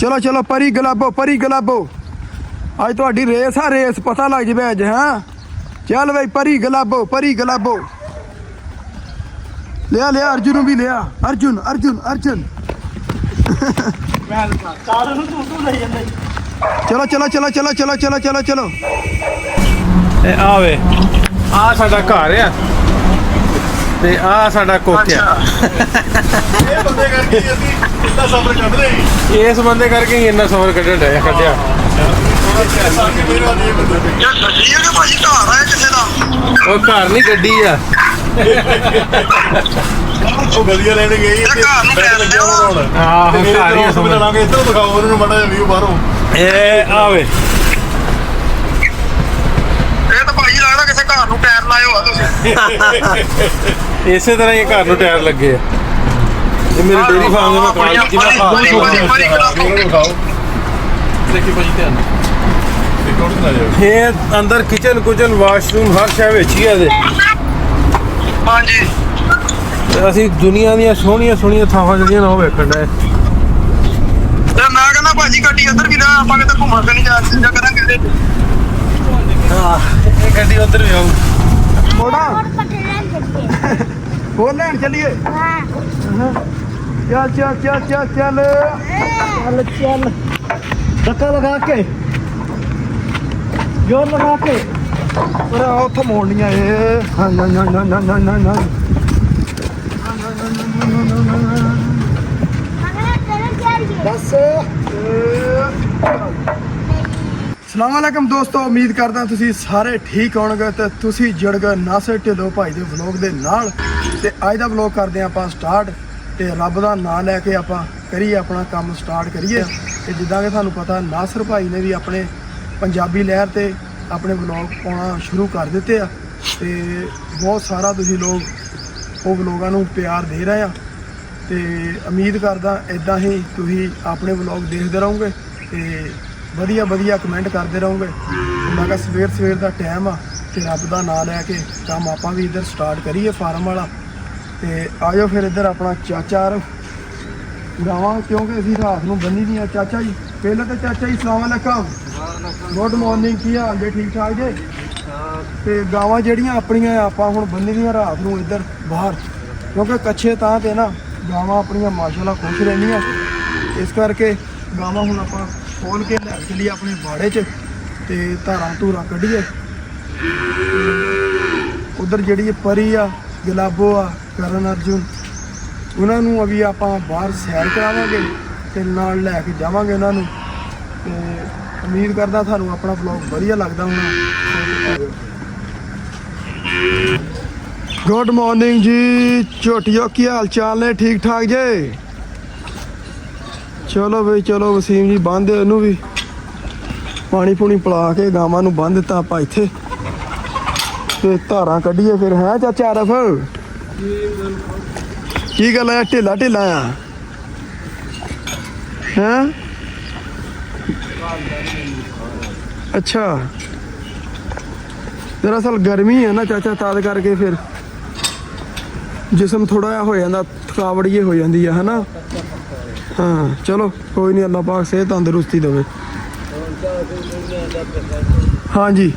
ਚਲੋ ਚਲੋ ਪਰੀ ਗੁਲਾਬੋ ਅੱਜ ਤੁਹਾਡੀ ਰੇਸ ਆ, ਰੇਸ ਪਤਾ ਲੱਗ ਜਾਵੇ ਅੱਜ। ਹਾਂ ਚੱਲ ਬਈ ਪਰੀ ਗੁਲਾਬੋ ਲਿਆ ਅਰਜੁਨ ਨੂੰ ਵੀ ਲਿਆ। ਅਰਜੁਨ ਚਲੋ ਆਵੇ ਆ ਸਾਡਾ ਘਰ ਆ ਤੇ ਆ ਸਾਡਾ ਕੋਕਿਆ। ਇਹ ਬੰਦੇ ਕਰਕੇ ਅਸੀਂ ਇੰਨਾ ਸਫ਼ਰ ਕੱਢਦੇ ਇਸ ਬੰਦੇ ਕਰਕੇ ਹੀ ਇੰਨਾ ਸਫ਼ਰ ਕੱਢਿਆ ਭਾਜੀ ਘਰ ਆਇਆ ਕਿਸੇ ਦਾ। ਉਹ ਘਰ ਨਹੀਂ ਗੱਡੀ ਆ। ਉਹ ਗਲੀਆਂ ਲੈਣ ਗਈ ਤੇ ਬੈਠ ਲੱਗਿਆ ਹੁਣ। ਆਹੋ ਘਰ ਹੀ ਸਮਝ ਲਾਂਗੇ ਇੱਧਰ ਦਿਖਾਓ ਉਹਨਾਂ ਨੂੰ ਮਾੜਾ ਜਿਹਾ ਵੀਊ ਬਾਹਰੋਂ। ਇਹ ਆਵੇ ਇਹ ਤਾਂ ਭਾਜੀ ਲੱਗਦਾ ਕਿਸੇ ਘਰ ਨੂੰ ਟਾਇਰ ਲਾਇਓ ਆ ਤੁਸੀਂ। ਇਸੇ ਤਰ੍ਹਾਂ ਹੀ ਘਰ ਨੂੰ ਟਾਇਰ ਲੱਗੇ ਆ। ਇਹ ਮੇਰੇ ਡੇਰੀ ਫਾਰਮ ਦੇ ਮੈਂ ਕਾਲ ਜਿੰਨਾ ਦਿਖਾਓ ਦੇਖੀ ਭਾਜੀ ਧਿਆਨ ਇਹ ਅੰਦਰ ਕਿਚਨ ਵਾਸ਼ਰੂਮ ਹਰ ਸ਼ੈ ਵਿੱਚ ਹੀ ਆ ਇਹਦੇ। ਹਾਂਜੀ ਤੇ ਅਸੀਂ ਦੁਨੀਆ ਦੀਆਂ ਸੋਹਣੀਆਂ ਥਾਵਾਂ ਜਿਹੜੀਆਂ ਨਾ ਉਹ ਵੇਖਣ ਡਏ। ਤੇ ਮੈਂ ਕਹਿੰਦਾ ਭਾਜੀ ਗੱਡੀ ਇੱਧਰ ਵੀ ਲੈ ਆਪਾਂ ਕਿਤੇ ਘੁੰਮਣ ਫਿਰਨ ਜਾ ਕਰਾਂਗੇ ਇਹਦੇ। ਹਾਂ ਇਹ ਗੱਡੀ ਉੱਧਰ ਵੀ ਆਊ। ਮੋੜਾ ਹੋਰ ਲੈਣ ਚੱਲੀਏ। ਚੱਲ ਧੱਕਾ ਲਗਾ ਕੇ ਜੋਰ ਲਗਾ ਕੇ ਪਰ ਉੱਥੇ ਮੋੜਨੀਆਂ ਇਹ। ਬਸ ਸਲਾਮ ਅਲੈਕਮ ਦੋਸਤੋ, ਉਮੀਦ ਕਰਦਾ ਤੁਸੀਂ ਸਾਰੇ ਠੀਕ ਹੋਣਗੇ ਤੇ ਤੁਸੀਂ ਜੁੜ ਗਏ ਨਾਸਰ ਢਿੱਲੋਂ ਭਾਈ ਦੇ ਵਲੌਗ ਦੇ ਨਾਲ। ਤੇ ਅੱਜ ਦਾ ਵਲੌਗ ਕਰਦੇ ਆਪਾਂ ਸਟਾਰਟ ਤੇ ਰੱਬ ਦਾ ਨਾਮ ਲੈ ਕੇ ਆਪਾਂ ਕਰੀਏ ਆਪਣਾ ਕੰਮ ਸਟਾਰਟ ਕਰੀਏ। ਤੇ ਜਿੱਦਾਂ ਕਿ ਤੁਹਾਨੂੰ ਪਤਾ ਨਾਸਰ ਭਾਈ ਨੇ ਵੀ ਆਪਣੇ ਪੰਜਾਬੀ ਲਹਿਰ ਤੇ ਆਪਣੇ ਵਲੌਗ ਪਾਉਣਾ ਸ਼ੁਰੂ ਕਰ ਦਿੱਤੇ ਆ ਤੇ ਬਹੁਤ ਸਾਰਾ ਤੁਸੀਂ ਲੋਕ ਉਹ ਵਲੌਗਾਂ ਨੂੰ ਪਿਆਰ ਦੇ ਰਹੇ ਆ ਤੇ ਉਮੀਦ ਕਰਦਾ ਇਦਾਂ ਹੀ ਤੁਸੀਂ ਆਪਣੇ ਵਲੌਗ ਦੇਖਦੇ ਰਹੋਗੇ ਤੇ ਵਧੀਆ ਕਮੈਂਟ ਕਰਦੇ ਰਹੋਗੇ। ਮੈਂ ਕਿਹਾ ਸਵੇਰ ਦਾ ਟਾਈਮ ਆ ਤੇ ਰੱਬ ਦਾ ਨਾਮ ਲੈ ਕੇ ਕੰਮ ਆਪਾਂ ਵੀ ਇੱਧਰ ਸਟਾਰਟ ਕਰੀਏ ਫਾਰਮ ਵਾਲਾ। ਤੇ ਆਜੋ ਫਿਰ ਇੱਧਰ ਆਪਣਾ ਚਾਚਾ ਗਾਵਾਂ ਕਿਉਂਕਿ ਅਸੀਂ ਰਾਤ ਨੂੰ ਬੰਨੀ ਦੀਆਂ। ਚਾਚਾ ਜੀ ਪਹਿਲਾਂ ਤਾਂ ਚਾਚਾ ਜੀ ਸਲਾਮ ਅਲੈਕਮ, ਗੁੱਡ ਮਾਰਨਿੰਗ, ਕੀ ਹਾਲ ਜੇ? ਠੀਕ ਠਾਕ ਜੇ? ਤੇ ਗਾਵਾਂ ਜਿਹੜੀਆਂ ਆਪਣੀਆਂ ਆਪਾਂ ਹੁਣ ਬੰਨੀ ਦੀਆਂ ਰਾਤ ਨੂੰ ਇੱਧਰ ਬਾਹਰ, ਕਿਉਂਕਿ ਕੱਛੇ ਤਾਂ ਤੇ ਨਾ ਗਾਵਾਂ ਆਪਣੀਆਂ ਮਾਸ਼ਾਅੱਲਾ ਖੁਸ਼ ਰਹਿੰਦੀਆਂ, ਇਸ ਕਰਕੇ ਗਾਵਾਂ ਹੁਣ ਆਪਾਂ ਖੋਲ ਕੇ ਲੈ ਚਲੀਏ ਆਪਣੇ ਬਾੜੇ 'ਚ ਤੇ ਧਾਰਾਂ ਕੱਢੀਏ। ਉਧਰ ਜਿਹੜੀ ਪਰੀ ਆ, ਗੁਲਾਬੋ ਆ, ਕਰਨ ਅਰਜੁਨ, ਉਹਨਾਂ ਨੂੰ ਅਭੀ ਆਪਾਂ ਬਾਹਰ ਸੈਰ ਕਰਾਵਾਂਗੇ ਤੇ ਨਾਲ ਲੈ ਕੇ ਜਾਵਾਂਗੇ ਉਹਨਾਂ ਨੂੰ। ਤੇ ਉਮੀਦ ਕਰਦਾ ਤੁਹਾਨੂੰ ਆਪਣਾ ਵਲੌਗ ਵਧੀਆ ਲੱਗਦਾ ਹੋਣਾ। ਗੁੱਡ ਮਾਰਨਿੰਗ ਜੀ ਝੋਟੀਓ, ਕੀ ਹਾਲ ਚਾਲ ਨੇ? ਠੀਕ ਠਾਕ ਜੇ? ਚਲੋ ਬਈ ਚਲੋ ਵਸੀਮ ਜੀ ਬੰਨ੍ਹ ਦਿਓ ਇਹਨੂੰ ਵੀ, ਪਾਣੀ ਪੂਣੀ ਪਿਲਾ ਕੇ ਗਾਵਾਂ ਨੂੰ ਬੰਨ੍ਹ ਦਿੱਤਾ ਆਪਾਂ ਇੱਥੇ ਤੇ ਧਾਰਾਂ ਕੱਢੀਏ ਫਿਰ। ਹੈ ਚਾਚਾ ਆਰਫ, ਕੀ ਗੱਲ ਹੈ? ਢਿੱਲਾ ਆ ਹੈਂ? ਅੱਛਾ ਦਰਅਸਲ ਗਰਮੀ ਹੈ ਨਾ ਚਾਚਾ, ਤਦ ਕਰਕੇ ਫਿਰ ਜਿਸਮ ਥੋੜਾ ਜਿਹਾ ਹੋ ਜਾਂਦਾ, ਥਕਾਵਟ ਜਿਹੀ ਹੋ ਜਾਂਦੀ ਆ ਹਨਾ। ਹਾਂ ਚਲੋ ਕੋਈ ਨਹੀਂ, ਅੱਲਾਹ ਪਾਕ ਸਿਹਤ ਤੰਦਰੁਸਤੀ ਦੇਵੇ। ਹਾਂਜੀ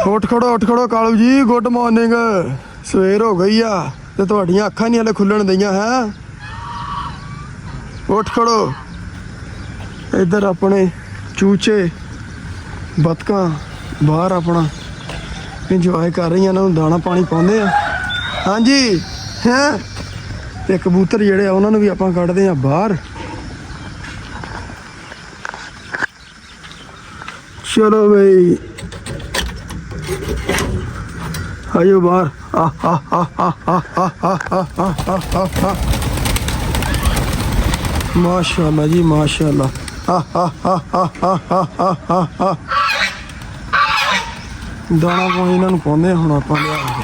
ਉੱਠ ਖੜੋ ਕਾਲੂ ਜੀ, ਗੁੱਡ ਮਾਰਨਿੰਗ। ਸਵੇਰ ਹੋ ਗਈ ਆ ਤੇ ਤੁਹਾਡੀਆਂ ਅੱਖਾਂ ਨਹੀਂ ਹਲੇ ਖੁੱਲਣ ਦਈਆਂ ਹੈ। ਉੱਠ ਖੜੋ। ਇੱਧਰ ਆਪਣੇ ਚੂਚੇ ਬਤਕਾਂ ਬਾਹਰ ਆਪਣਾ ਇੰਜੋਏ ਕਰ ਰਹੀਆਂ, ਇਹਨਾਂ ਨੂੰ ਦਾਣਾ ਪਾਣੀ ਪਾਉਂਦੇ ਆ। ਹਾਂਜੀ ਹੈਂ, ਤੇ ਕਬੂਤਰ ਜਿਹੜੇ ਆ ਉਹਨਾਂ ਨੂੰ ਵੀ ਆਪਾਂ ਕੱਢਦੇ ਆ ਬਾਹਰ। ਚਲੋ ਬਈ ਆਇਓ ਬਾਹਰ। ਮਾਸ਼ਾਅੱਲਾ ਜੀ ਮਾਸ਼ਾਅੱਲਾ। ਦਾਣਾ ਪਾਣੀ ਇਹਨਾਂ ਨੂੰ ਪਾਉਂਦੇ ਹੁਣ ਆਪਾਂ ਲਿਆ ਕੇ।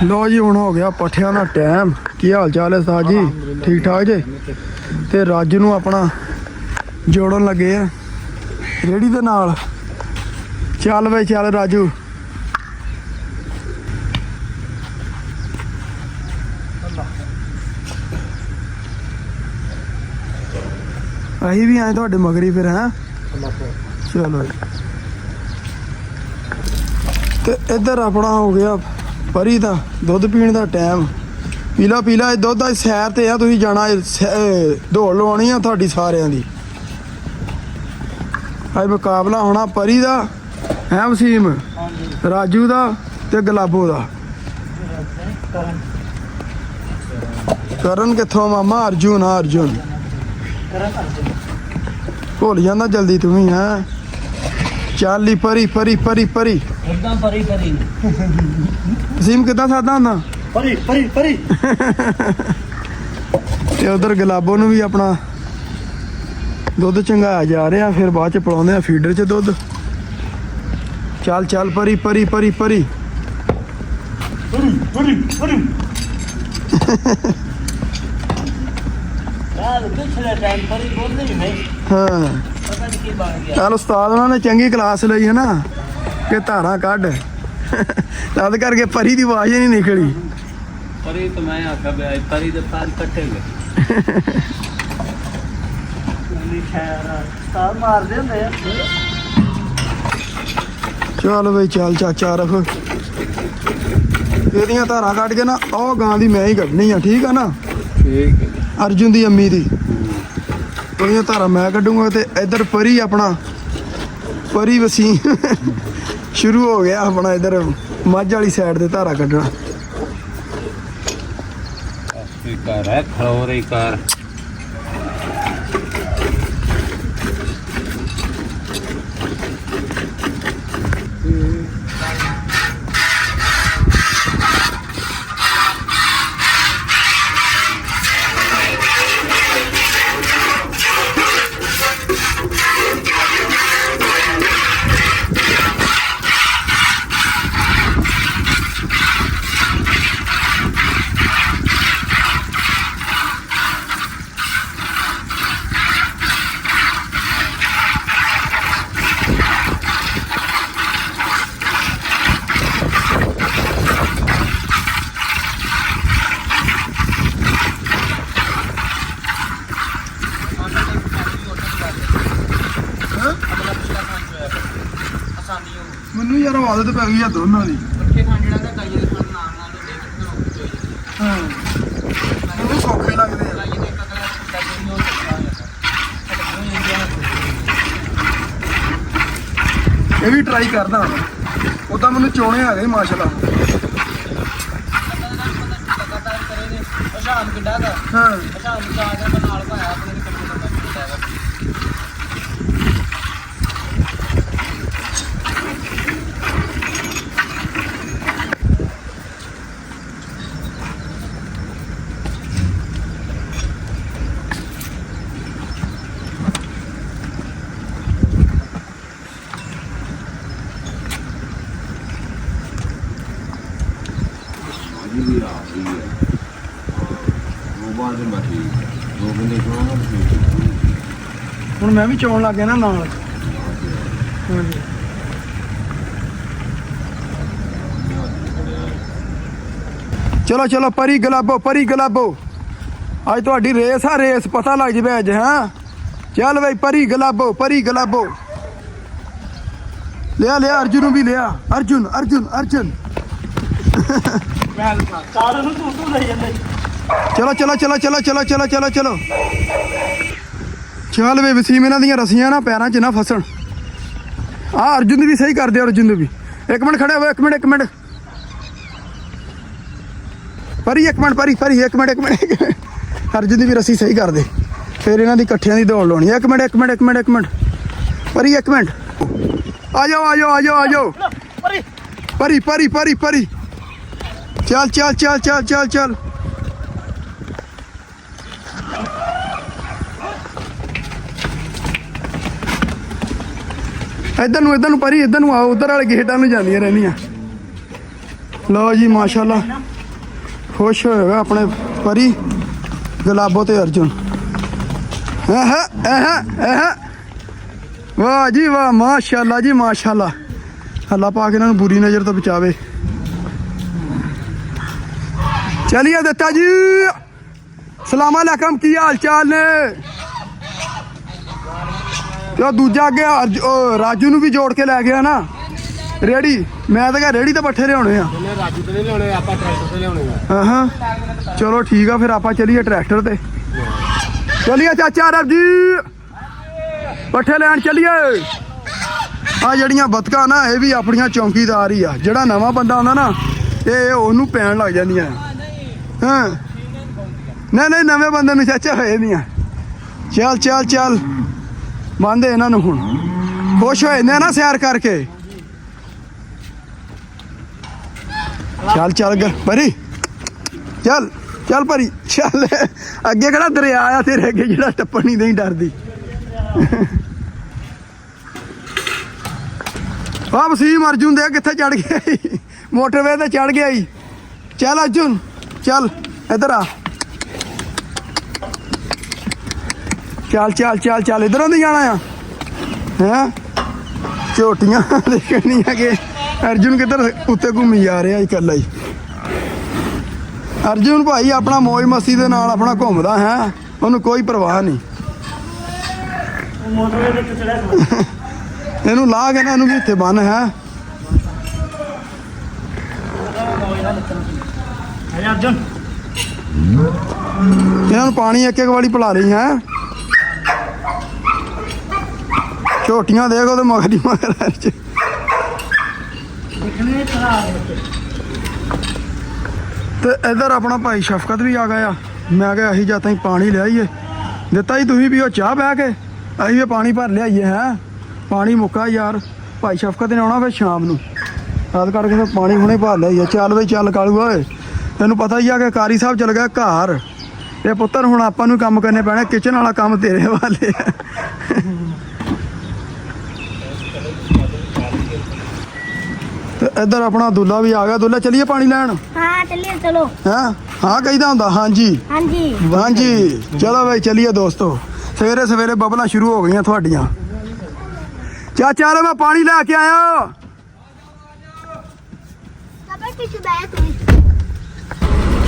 ਲੋ ਜੀ ਹੁਣ ਹੋ ਗਿਆ ਪੱਠਿਆਂ ਦਾ ਟਾਈਮ। ਕੀ ਹਾਲ ਚਾਲ ਹੈ ਸਾਜ ਜੀ? ਠੀਕ ਠਾਕ ਜੇ? ਤੇ ਰਾਜੂ ਨੂੰ ਆਪਣਾ ਜੋੜਨ ਲੱਗੇ ਆ ਰੇੜੀ ਦੇ ਨਾਲ ਚੱਲ ਬਈ ਚੱਲ ਰਾਜੂ। ਅਸੀਂ ਵੀ ਆਏ ਤੁਹਾਡੇ ਮਗਰੀ ਫਿਰ ਹੈਂ। ਚਲੋ ਤੇ ਇੱਧਰ ਆਪਣਾ ਹੋ ਗਿਆ ਪਰੀ ਦਾ ਦੁੱਧ ਪੀਣ ਦਾ ਟਾਈਮ। ਪੀਲਾ ਇਹ ਦੁੱਧ ਦਾ ਸੈਰ ਤੇ ਆ, ਤੁਸੀਂ ਜਾਣਾ ਦੌੜ ਲਵਾਉਣੀ ਆ ਤੁਹਾਡੀ ਸਾਰਿਆਂ ਦੀ। ਅੱਜ ਮੁਕਾਬਲਾ ਹੋਣਾ ਪਰੀ ਦਾ ਹੈ, ਵਸੀਮ, ਰਾਜੂ ਦਾ ਤੇ ਗੁਲਾਬੋ ਦਾ। ਕਰਨ ਕਿੱਥੋਂ ਮਾਮਾ? ਅਰਜੁਨ ਭੁੱਲ ਜਾਂਦਾ ਜਲਦੀ ਤੂੰ ਵੀ ਹੈਂ। ਚੱਲ ਹੀ ਪਰੀ ਇੱਦਾਂ ਪਰੀ ਵਸੀਮ ਕਿੱਦਾਂ ਸਾਦਾ ਹੁੰਦਾ? ਪਰੀ ਤੇ ਉਧਰ ਗੁਲਾਬੋ ਨੂੰ ਵੀ ਆਪਣਾ ਦੁੱਧ ਚੰਗਾਇਆ ਜਾ ਰਿਹਾ, ਫਿਰ ਬਾਅਦ ਚ ਪਿਲਾਉਂਦੇ ਆ ਫੀਡਰ ਚ ਦੁੱਧ। ਚੱਲ ਪਰੀ ਯਾਰ ਪਿਛਲੇ ਟਾਈਮ ਪਰੀ ਬੋਲਦੇ ਹੀ ਨਹੀਂ, ਹਾਂ ਪਤਾ ਨਹੀਂ ਕੀ ਬਣ ਗਿਆ। ਚੱਲ ਉਸਤਾਦ ਉਹਨਾਂ ਨੇ ਚੰਗੀ ਕਲਾਸ ਲਈ ਹੈ ਨਾ ਕਿ ਧਾਰਾਂ ਕੱਢ। ਤਦ ਕਰਕੇ ਪਰੀ ਦੀ ਆਵਾਜ਼ ਹੀ ਨਹੀਂ ਨਿਕਲੀ। ਪਰੀ ਤਾਂ ਮੈਂ ਆਖਿਆ ਬਿਆ ਪਰੀ ਦੇ ਪੈਰ ਕੱਟੇ ਗਏ। ਨਹੀਂ ਖੈਰ ਸਟਾਰ ਮਾਰਦੇ ਹੁੰਦੇ ਆ। ਚੱਲ ਬਈ ਚੱਲ ਚਾਚਾ ਰਫ, ਇਹਦੀਆਂ ਧਾਰਾਂ ਕੱਢ ਕੇ ਨਾ ਉਹ ਗਾਂ ਦੀ ਮੈਂ ਹੀ ਕੱਢਣੀ ਆ, ਠੀਕ ਆ ਨਾ? ਠੀਕ ਹੈ। ਅਰਜੁਨ ਦੀ ਅੰਮੀ ਦੀ ਉਹਦੀਆਂ ਧਾਰਾਂ ਮੈਂ ਕੱਢੂੰਗਾ। ਤੇ ਇੱਧਰ ਪਰੀ ਆਪਣਾ ਪਰੀ ਵਸੀਮ ਸ਼ੁਰੂ ਹੋ ਗਿਆ ਆਪਣਾ ਇੱਧਰ ਮੱਝ ਵਾਲੀ ਸਾਈਡ ਤੇ ਧਾਰਾਂ ਕੱਢਣਾ। ਕਰ ਹੈ ਖਲੋਰੇ ਕਰ। ਮੈਨੂੰ ਯਾਰ ਆਦਤ ਪੈ ਗਈ ਆ ਦੋਨਾਂ ਦੀ। ਪੱਠੇ ਖਾਣ ਜਿਹੜਾ ਤਾਂ ਕਾਈਏ ਦੇ ਨਾਲ ਨਾਲ ਦੇ ਹਾਂ ਮੈਨੂੰ ਸੌਖੇ ਲੱਗਦੇ ਆ। ਕਾਈਏ ਦੇ ਇੱਕ ਅਗਲਾ ਕੁੱਤਾ ਜਿਹੜੀ ਉਹ ਚੱਲਦਾ ਹੈ। ਇਹ ਵੀ ਟਰਾਈ ਕਰਦਾ ਹੁਣ। ਉਦਾਂ ਮੈਨੂੰ ਚੋਣੇ ਆ ਗਏ ਮਾਸ਼ਾਅੱਲਾ। ਲਗਾਤਾਰ ਕਰੇ ਨੇ ਪਛਾਣ ਕਿੱਡਾ ਦਾ ਹਾਂ ਪਛਾਣ ਨੂੰ ਚਾਹ ਕੇ ਨਾਲ ਪਾਇਆ ਆਪਣੇ ਦੇ ਕੰਮ ਕਰਦਾ ਕਿੱਡਾ ਦਾ। ਹੁਣ ਮੈਂ ਵੀ ਚੋਣ ਲੱਗ ਗਿਆ ਨਾ ਨਾਲ। ਹਾਂਜੀ ਚਲੋ ਪਰੀ ਗੁਲਾਬੋ ਅੱਜ ਤੁਹਾਡੀ ਰੇਸ ਆ, ਰੇਸ ਪਤਾ ਲੱਗ ਜਵੇ ਅੱਜ। ਹਾਂ ਚੱਲ ਬਈ ਪਰੀ ਗੁਲਾਬੋ ਲਿਆ ਅਰਜੁਨ ਨੂੰ ਵੀ ਲਿਆ। ਅਰਜੁਨ ਚਾਰ ਨੂੰ ਤੂੰ ਲੈ ਜਾਂਦੇ। ਚਲੋ ਚੱਲ ਵੇ ਵਸੀਮ, ਇਹਨਾਂ ਦੀਆਂ ਰਸੀਆਂ ਨਾ ਪੈਰਾਂ 'ਚ ਨਾ ਫਸਣ। ਆ ਅਰਜੁਨ ਦੀ ਵੀ ਸਹੀ ਕਰ ਦਿਓ। ਅਰਜੁਨ ਦੀ ਵੀ ਇੱਕ ਮਿੰਟ ਖੜੇ ਹੋ। ਇੱਕ ਮਿੰਟ ਪਰੀ ਇੱਕ ਮਿੰਟ ਅਰਜੁਨ ਦੀ ਵੀ ਰੱਸੀ ਸਹੀ ਕਰ ਦੇ, ਫਿਰ ਇਹਨਾਂ ਦੀ ਇਕੱਠਿਆਂ ਦੀ ਦੌੜ ਲਾਉਣੀ। ਇੱਕ ਮਿੰਟ ਪਰੀ ਇੱਕ ਮਿੰਟ ਆ ਜਾਓ ਪਰੀ ਚੱਲ ਇੱਧਰ ਨੂੰ ਪਰੀ ਇੱਧਰ ਨੂੰ ਆਓ। ਉੱਧਰ ਵਾਲੇ ਗੇਟਾਂ ਨੂੰ ਜਾਂਦੀਆਂ ਰਹਿੰਦੀਆਂ। ਲਓ ਜੀ ਮਾਸ਼ਾਅੱਲਾ ਖੁਸ਼ ਹੋਏਗਾ ਆਪਣੇ ਪਰੀ ਗੁਲਾਬੋ ਤੇ ਅਰਜੁਨ। ਵਾਹ ਜੀ ਵਾਹ, ਮਾਸ਼ਾਅੱਲਾ ਜੀ ਮਾਸ਼ਾਅੱਲਾ। ਹੱਲਾ ਪਾ ਕੇ ਇਹਨਾਂ ਨੂੰ ਬੁਰੀ ਨਜ਼ਰ ਤੋਂ ਬਚਾਵੇ। ਚਲਿਏ ਦਿੱਤਾ ਜੀ, ਸਲਾਮ ਅਲੈਕਮ, ਕੀ ਹਾਲ ਚਾਲ ਨੇ? ਤੇ ਦੂਜਾ ਅੱਗੇ ਰਾਜੂ ਨੂੰ ਵੀ ਜੋੜ ਕੇ ਲੈ ਗਿਆ ਨਾ ਰੇੜੀ। ਮੈਂ ਤਾਂ ਕਿਹਾ ਰੇੜੀ ਤੇ ਪੱਠੇ ਲਿਆਉਣੇ ਆ। ਰਾਜੂ ਤੇ ਨਹੀਂ ਲਿਆਉਣੇ, ਆਪਾਂ ਟਰੈਕਟਰ ਤੇ ਲਿਆਉਣੇ ਆ। ਹਾਂ ਚਲੋ ਠੀਕ ਆ, ਫਿਰ ਆਪਾਂ ਚਲੀਏ ਟਰੈਕਟਰ ਤੇ। ਚਲੀਏ ਚਾਚਾ ਅਰਬ ਜੀ, ਪੱਠੇ ਲੈਣ ਚਲੀਏ। ਆ ਜਿਹੜੀਆਂ ਬਤਕਾਂ ਨਾ ਇਹ ਵੀ ਆਪਣੀਆਂ ਚੌਂਕੀਦਾਰ ਹੀ ਆ। ਜਿਹੜਾ ਨਵਾਂ ਬੰਦਾ ਆਉਂਦਾ ਨਾ ਇਹ ਉਹਨੂੰ ਪੈਣ ਲੱਗ ਜਾਂਦੀਆਂ। ਹਾਂ ਨਹੀਂ ਨਵੇਂ ਬੰਦੇ ਨੂੰ ਚਾਚਾ ਹੋਏ ਨਹੀਂ ਆ। ਚੱਲ ਚੱਲ ਚੱਲ ਬੰਦੇ ਇਹਨਾਂ ਨੂੰ ਹੁਣ ਖੁਸ਼ ਹੋਏ ਨੇ ਨਾ ਸੈਰ ਕਰਕੇ। ਚੱਲ ਚੱਲ ਪਰੀ, ਚੱਲ ਚੱਲ ਪਰੀ ਚੱਲ। ਅੱਗੇ ਕਿਹੜਾ ਦਰਿਆ ਆ ਤੇਰੇ ਅੱਗੇ ਜਿਹੜਾ ਟੱਪਣ ਨਹੀਂ ਨਹੀਂ ਡਰਦੀ। ਆ ਵਸੀਮ ਅਰਜੁਨ ਦੇ ਕਿੱਥੇ ਚੜ ਗਿਆ? ਮੋਟਰਵੇ ਤੇ ਚੜ ਗਿਆ ਹੀ। ਚੱਲ ਅਰਜੁਨ ਚੱਲ ਇੱਧਰ ਆ। ਚੱਲ ਚੱਲ ਚੱਲ ਚੱਲ ਇੱਧਰੋਂ ਦੀ ਜਾਣਾ ਆ। ਹੈਂ ਝੋਟੀਆਂ ਦੇਖਣੀਆਂ ਕਿ ਅਰਜੁਨ ਕਿੱਧਰ ਉੱਤੇ ਘੁੰਮੀ ਜਾ ਰਿਹਾ ਇਕੱਲਾ ਹੀ। ਅਰਜੁਨ ਭਾਈ ਆਪਣਾ ਮੌਜ ਮਸਤੀ ਦੇ ਨਾਲ ਆਪਣਾ ਘੁੰਮਦਾ ਹੈ, ਉਹਨੂੰ ਕੋਈ ਪਰਵਾਹ ਨਹੀਂ। ਇਹਨੂੰ ਲਾ ਕੇ ਨਾ ਇਹਨੂੰ ਵੀ ਇੱਥੇ ਬੰਨ ਹੈ। ਇਹਨਾਂ ਨੂੰ ਪਾਣੀ ਇੱਕ ਇੱਕ ਵਾਰੀ ਪਿਲਾ ਲਈ ਹੈ। ਝੋਟੀਆਂ ਦੇਖ ਉਹਦੇ ਮਗਰ ਹੀ ਮਗਰ। ਤੇ ਇੱਧਰ ਆਪਣਾ ਭਾਈ ਸ਼ਫਕਤ ਵੀ ਆ ਗਿਆ। ਮੈਂ ਕਿਹਾ ਅਸੀਂ ਜਾਂ ਤਾਂ ਪਾਣੀ ਲਿਆਈਏ, ਦਿੱਤਾ ਹੀ ਤੁਸੀਂ ਵੀ ਉਹ ਚਾਹ ਬਹਿ ਕੇ, ਅਸੀਂ ਵੀ ਪਾਣੀ ਭਰ ਲਿਆਈਏ। ਹੈ ਪਾਣੀ ਮੁੱਕਾ ਯਾਰ, ਭਾਈ ਸ਼ਫਕਤ ਨੇ ਆਉਣਾ ਫਿਰ ਸ਼ਾਮ ਨੂੰ, ਰਾਤ ਕਰਕੇ ਫਿਰ ਪਾਣੀ ਹੁਣੇ ਭਰ ਲਿਆਈਏ। ਚੱਲ ਬਈ ਚੱਲ ਕਾਲੂ ਓਏ, ਤੈਨੂੰ ਪਤਾ ਹੀ ਆ ਕਿ ਕਾਰੀ ਸਾਹਿਬ ਚਲ ਗਿਆ ਘਰ। ਇਹ ਪੁੱਤਰ ਹੁਣ ਆਪਾਂ ਨੂੰ ਕੰਮ ਕਰਨੇ ਪੈਣਾ, ਕਿਚਨ ਵਾਲਾ ਕੰਮ ਤੇਰੇ ਵਾਲੇ ਆ। ਤੇ ਇੱਧਰ ਆਪਣਾ ਦੁੱਲਾ ਵੀ ਆ ਗਿਆ। ਦੁੱਲਾ ਚਲੀਏ ਪਾਣੀ ਲੈਣ? हाँ चलिए चलो। ਹਾਂ ਕਹੀਦਾ ਹੁੰਦਾ ਹਾਂਜੀ हाँ जी ਹਾਂਜੀ। ਚਲੋ ਬਈ ਚਲੀਏ ਦੋਸਤੋ, ਸਵੇਰੇ ਸਵੇਰੇ ਬਬਲਾਂ ਸ਼ੁਰੂ ਹੋ ਗਈਆਂ ਤੁਹਾਡੀਆਂ। ਚਾਚਾ ਲੈ ਮੈਂ ਪਾਣੀ ਲੈ ਕੇ ਆਇਆ।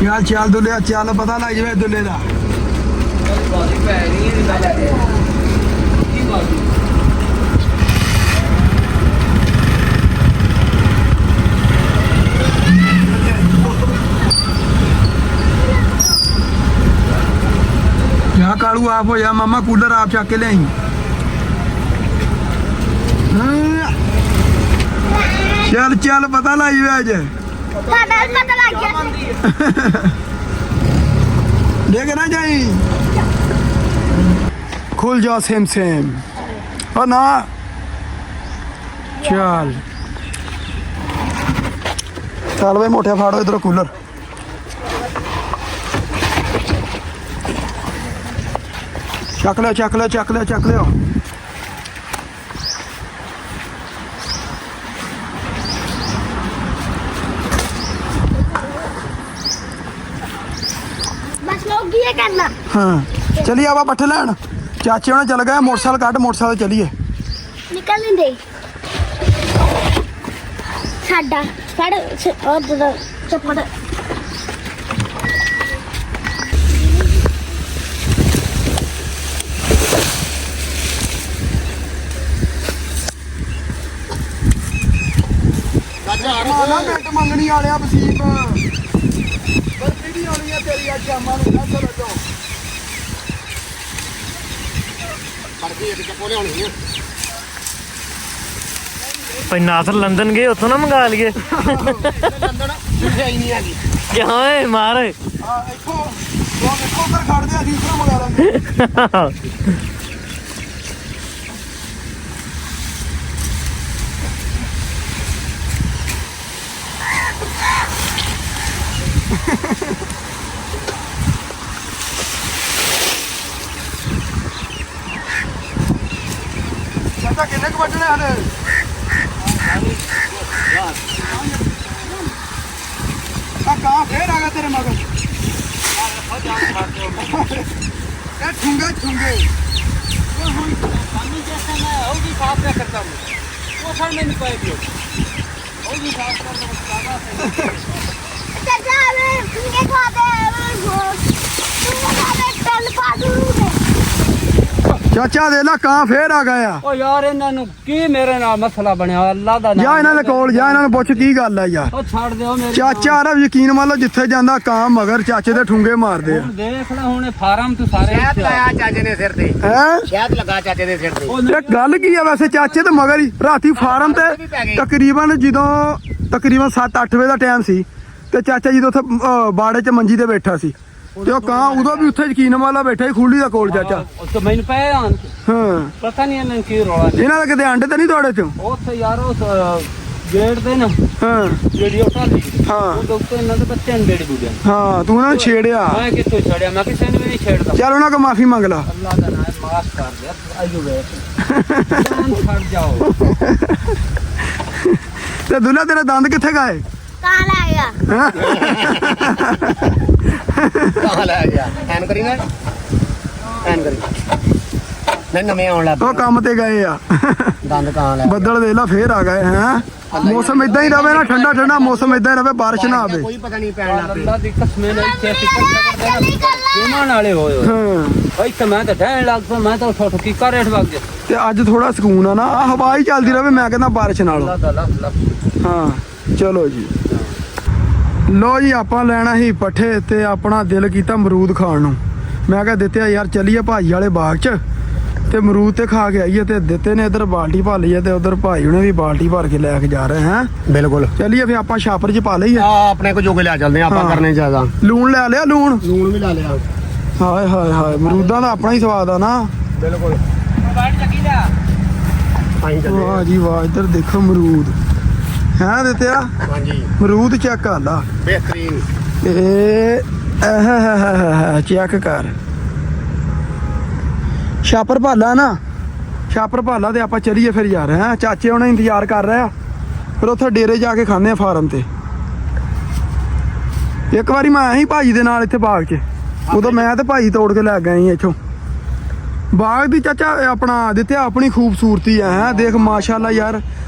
ਚੱਲ ਚੱਲ ਦੁੱਲਿਆ ਚੱਲ, ਪਤਾ ਲੱਗ ਜਾਵੇ ਦੁੱਲੇ ਦਾ। ਜਾ ਕਾਲੂ ਆਪ ਹੋ ਜਾ, ਮਾਮਾ ਕੂਲਰ ਆਪ ਚੱਕ ਕੇ ਲਿਆਈ। ਚੱਲ ਚੱਲ ਪਤਾ ਲੱਗ ਜਾਵੇ ਅੱਜ। पता लग गया। देख ना जाई, खुल जा सेम सेम। और ना चल चल भाई मोटे फाड़ो इधर कूलर। चक लिया चक लिया चक लिया चक लिया। बस लोग ये करना। हाँ चलिए आप पट्ठे लैन, चाचे होने चल गए। मोटरसाइकिल कट, मोटरसाइकिल चलिए। निकल नहीं दे साडा साढ़े और चपड़। ਨਾ ਮਿੰਟ ਮੰਗਣੀ ਵਾਲਿਆ ਵਸੀਪ, ਬਰਫੀ ਵੀ ਆਉਣੀ ਆ ਤੇਰੀ ਅੱਜ ਸ਼ਾਮਾਂ ਨੂੰ। ਨਾ ਚਲੋ ਜਾਓ ਫੜਦੀ ਇੱਕ ਚੱਪੋ ਲਿਆਉਣੀ ਆ। ਭਾਈ ਨਾਸਰ ਲੰਦਨ ਗਏ, ਉੱਥੋਂ ਨਾ ਮੰਗਾ ਲਈਏ। ਲੰਦਨ ਮਿਠਾਈ ਨਹੀਂ ਹੈਗੀ। ਕਿਉਂ ਏ ਮਾਰ। ਹਾਂ ਇੱਥੋਂ ਇੱਥੋਂ ਉੱਧਰ ਖੜਦੇ ਅਸੀਂ ਇੱਥੋਂ ਮੰਗਾ ਲਾਂਗੇ। ਚਾਚਾ ਕਿੰਨੇ ਕੁ ਵੱਜਣੇ ਹਲੇ? ਆ ਕਾਂ ਫੇਰ ਆ ਗਿਆ ਤੇਰੇ ਮਗਰ। ਇਹ ਠੁੰਗੇ ਠੁੰਗੇ ਚਾਚਾ ਮੈਂ ਕਿੰਨੇ ਖਾਦੇ ਟੱਲ ਪਾ ਦੂੰਗੇ ਚਾਚਾ ਦੇ ਲਾ ਕਾਂ ਫੇਰ ਆ ਗਏ ਆ। ਓ ਯਾਰ ਇਹਨਾਂ ਨੂੰ ਕੀ ਮੇਰੇ ਨਾਲ ਮਸਲਾ ਬਣਿਆ ਅੱਲਾ ਦਾ ਜਾ ਇਹਨਾਂ ਦੇ ਕੋਲ ਜਾ, ਇਹਨਾਂ ਨੂੰ ਪੁੱਛ ਕੀ ਗੱਲ ਆ ਯਾਰ। ਉਹ ਛੱਡ ਦਿਓ ਮੇਰੇ ਚਾਚਾ ਰ ਯਕੀਨ ਮੰਨ ਲਓ ਜਿੱਥੇ ਜਾਂਦਾ ਕਾਂ ਮਗਰ ਚਾਚੇ ਦੇ ਠੁੰਗੇ ਮਾਰਦੇ ਆ। ਹੁਣ ਦੇਖ ਲੈ ਹੁਣ ਇਹ ਫਾਰਮ ਤੋਂ ਸਾਰੇ ਸ਼ਹਿਦ ਲਾਇਆ ਚਾਚੇ ਦੇ ਸਿਰ ਤੇ ਹੈ ਸ਼ਹਿਦ ਲੱਗਾ ਚਾਚੇ ਦੇ ਸਿਰ ਤੇ ਇਹ ਗੱਲ ਕੀ ਆ ਵੈਸੇ ਚਾਚੇ ਤੇ ਮਗਰ ਹੀ ਰਾਤੀ ਫਾਰਮ ਤੇ ਤਕਰੀਬਨ 7-8 ਵਜੇ ਦਾ ਟਾਈਮ ਸੀ ਤੇ ਚਾਚਾ ਜੀ ਉੱਥੇ ਬਾੜੇ 'ਚ ਮੰਜੀ ਤੇ ਬੈਠਾ ਸੀ ਤੇ ਉਹ ਕਾਂ ਉਦੋਂ ਵੀ ਉੱਥੇ ਯਕੀਨ ਵਾਲਾ ਬੈਠਾ ਸੀ ਖੁੱਲੀ ਦਾ ਕੋਲ ਚਾਚਾ। ਉਹ ਤਾਂ ਮੈਨੂੰ ਪਏ ਆਂ ਹਾਂ ਪਤਾ ਨਹੀਂ ਇਹਨਾਂ ਨੂੰ ਕੀ ਰੌਲਾ ਇਹਨਾਂ ਦਾ ਕਿਤੇ ਅੰਡੇ ਤਾਂ ਨਹੀਂ ਤੁਹਾਡੇ 'ਚ? ਉੱਥੇ ਯਾਰ ਉਸ ਗੇਟ ਦੇ ਨਾ ਹਾਂ ਜਿਹੜੀ ਉਹ ਟਾਲੀ ਹਾਂ ਉਹਦੇ ਉੱਤੇ ਇਹਨਾਂ ਦੇ ਬੱਚੇ ਨੇ ਡੇਢ ਦੂਜੇ ਹਾਂ ਤੂੰ ਉਹਨਾਂ ਨੂੰ ਛੇੜਿਆ। ਮੈਂ ਕਿੱਥੋਂ ਛੜਿਆ ਮੈਂ ਕਿਸੇ ਨੂੰ ਵੀ ਨਹੀਂ ਛੇੜਦਾ ਚੱਲ ਉਹਨਾਂ ਕੋ ਮਾਫੀ ਮੰਗ ਲਾ। ਅੱਲਾ ਦਾ ਨਾਮ ਮਾਫ ਕਰ ਦੇ ਆਇਓ ਵੇਖ ਜਾਨ ਛੱਡ ਜਾਓ ਤੇ ਦੁੱਲਾ ਤੇਰੇ ਦੰਦ ਕਿੱਥੇ ਗਏ? ਕਾਂ ਲੈ ਗਿਆ ਕਹਾਂ ਲੈ ਗਿਆ ਐਨ ਕਰੀ ਨਾ ਐਨ ਕਰੀ ਨਹੀਂ ਨਵੇਂ ਆਉਣ ਲੱਗ ਉਹ ਕੰਮ ਤੇ ਗਏ ਆ। ਦੰਦ ਕਹਾਂ ਲੈ ਬੱਦਲ ਦੇ ਲਾ ਫੇਰ ਆ ਗਏ ਹੈ। ਮੌਸਮ ਇਦਾਂ ਹੀ ਰਵੇ ਨਾ, ਠੰਡਾ ਠੰਡਾ ਮੌਸਮ ਇਦਾਂ ਹੀ ਰਵੇ, ਬਾਰਿਸ਼ ਨਾ ਆਵੇ। ਕੋਈ ਪਤਾ ਨਹੀਂ ਪੈਣ ਲੱਗ ਅੱਲਾ ਦੀ ਕਸਮ ਨਾਲ ਇੱਥੇ ਫਿਕਰ ਕਿਮਾਨ ਵਾਲੇ ਹੋਏ ਹੋਏ ਹਾਂ ਭਾਈ ਤਾਂ ਮੈਂ ਤਾਂ ਢਹਿਣ ਲੱਗ ਪਿਆ ਮੈਂ ਤਾਂ ਉੱਥੋਂ ਕੀ ਕਰ ਰੇਟ ਵਗ ਗਿਆ ਤੇ ਅੱਜ ਥੋੜਾ ਸਕੂਨ ਆ ਨਾ, ਆ ਹਵਾ ਹੀ ਚੱਲਦੀ ਰਵੇ, ਮੈਂ ਕਹਿੰਦਾ ਬਾਰਿਸ਼ ਨਾਲ। ਅੱਲਾ ਦਾ ਲੱਖ ਹਾਂ ਚਲੋ ਜੀ। ਲੋ ਜੀ ਆਪਾਂ ਲੈਣਾ ਸੀ ਪੱਠੇ ਤੇ ਆਪਣਾ ਦਿਲ ਕੀਤਾ ਅਮਰੂਦ ਖਾਣ ਨੂੰ। ਮੈਂ ਕਿਹਾ ਦਿੱਤੇ ਯਾਰ ਚੱਲੀਏ ਭਾਈ ਵਾਲੇ ਬਾਗ 'ਚ ਤੇ ਅਮਰੂਦ ਤੇ ਖਾ ਕੇ ਆਈਏ। ਤੇ ਦਿੱਤੇ ਨੇ ਇੱਧਰ ਬਾਲਟੀ ਭਰ ਲਈ ਹੈ ਤੇ ਉਧਰ ਭਾਈ ਉਹਨੇ ਵੀ ਬਾਲਟੀ ਭਰ ਕੇ ਲੈ ਕੇ ਜਾ ਰਹੇ ਹੈ। ਬਿਲਕੁਲ ਚੱਲੀਏ ਫਿਰ ਆਪਾਂ ਛਾਪਰ 'ਚ ਪਾ ਲਈਏ। ਆ ਆਪਣੇ ਕੋ ਜੋਗੇ ਲਿਆ ਚੱਲਦੇ ਆਪਾਂ ਹਾਂ। ਕਰਨੇ ਜ਼ਿਆਦਾ ਲੂਣ ਲੈ ਲਿਆ ਲੂਣ। ਲੂਣ ਵੀ ਲਾ ਲਿਆ ਹਾਏ ਹਾਏ ਹਾਏ ਅਮਰੂਦਾਂ ਦਾ ਆਪਣਾ ਹੀ ਸਵਾਦ ਆ ਨਾ। ਬਿਲਕੁਲ ਬਾੜ ਚੱਕੀ ਲਿਆ ਆਈ ਚੱਲੇ ਵਾਹ ਜੀ ਵਾਹ, ਇੱਧਰ ਦੇਖੋ ਅਮਰੂਦ ਹੈ ਦਿੱਤੇ ਆ। ਹਾਂਜੀ ਅਮਰੂਦ ਚੈੱਕ ਕਰ ਲਾ। ਬਿਹਤਰੀਨ ਇਹ ਚੈੱਕ ਕਰ। ਛਾਪਰ ਭਾਲਾ ਨਾ, ਛਾਪਰ ਭਾਲਾ ਤੇ ਆਪਾਂ ਚਲੀਏ ਫਿਰ ਯਾਰ ਹੈ। ਚਾਚੇ ਉਹਨੇ ਇੰਤਜ਼ਾਰ ਕਰ ਰਿਹਾ, ਫਿਰ ਉੱਥੇ ਡੇਰੇ ਜਾ ਕੇ ਖਾਂਦੇ ਆ ਫਾਰਮ ਤੇ। ਇੱਕ ਵਾਰੀ ਮੈਂ ਆਇਆ ਸੀ ਭਾਜੀ ਦੇ ਨਾਲ ਇੱਥੇ ਬਾਗ 'ਚ, ਉਦੋਂ ਮੈਂ ਤੇ ਭਾਜੀ ਤੋੜ ਕੇ ਲੈ ਗਏ ਸੀ ਇੱਥੋਂ ਬਾਗ ਦੀ। ਚਾਚਾ ਆਪਣਾ ਦਿੱਤੇ ਆਪਣੀ ਖੂਬਸੂਰਤੀ ਹੈ ਦੇਖ ਮਾਸ਼ਾਅੱਲਾ ਯਾਰ,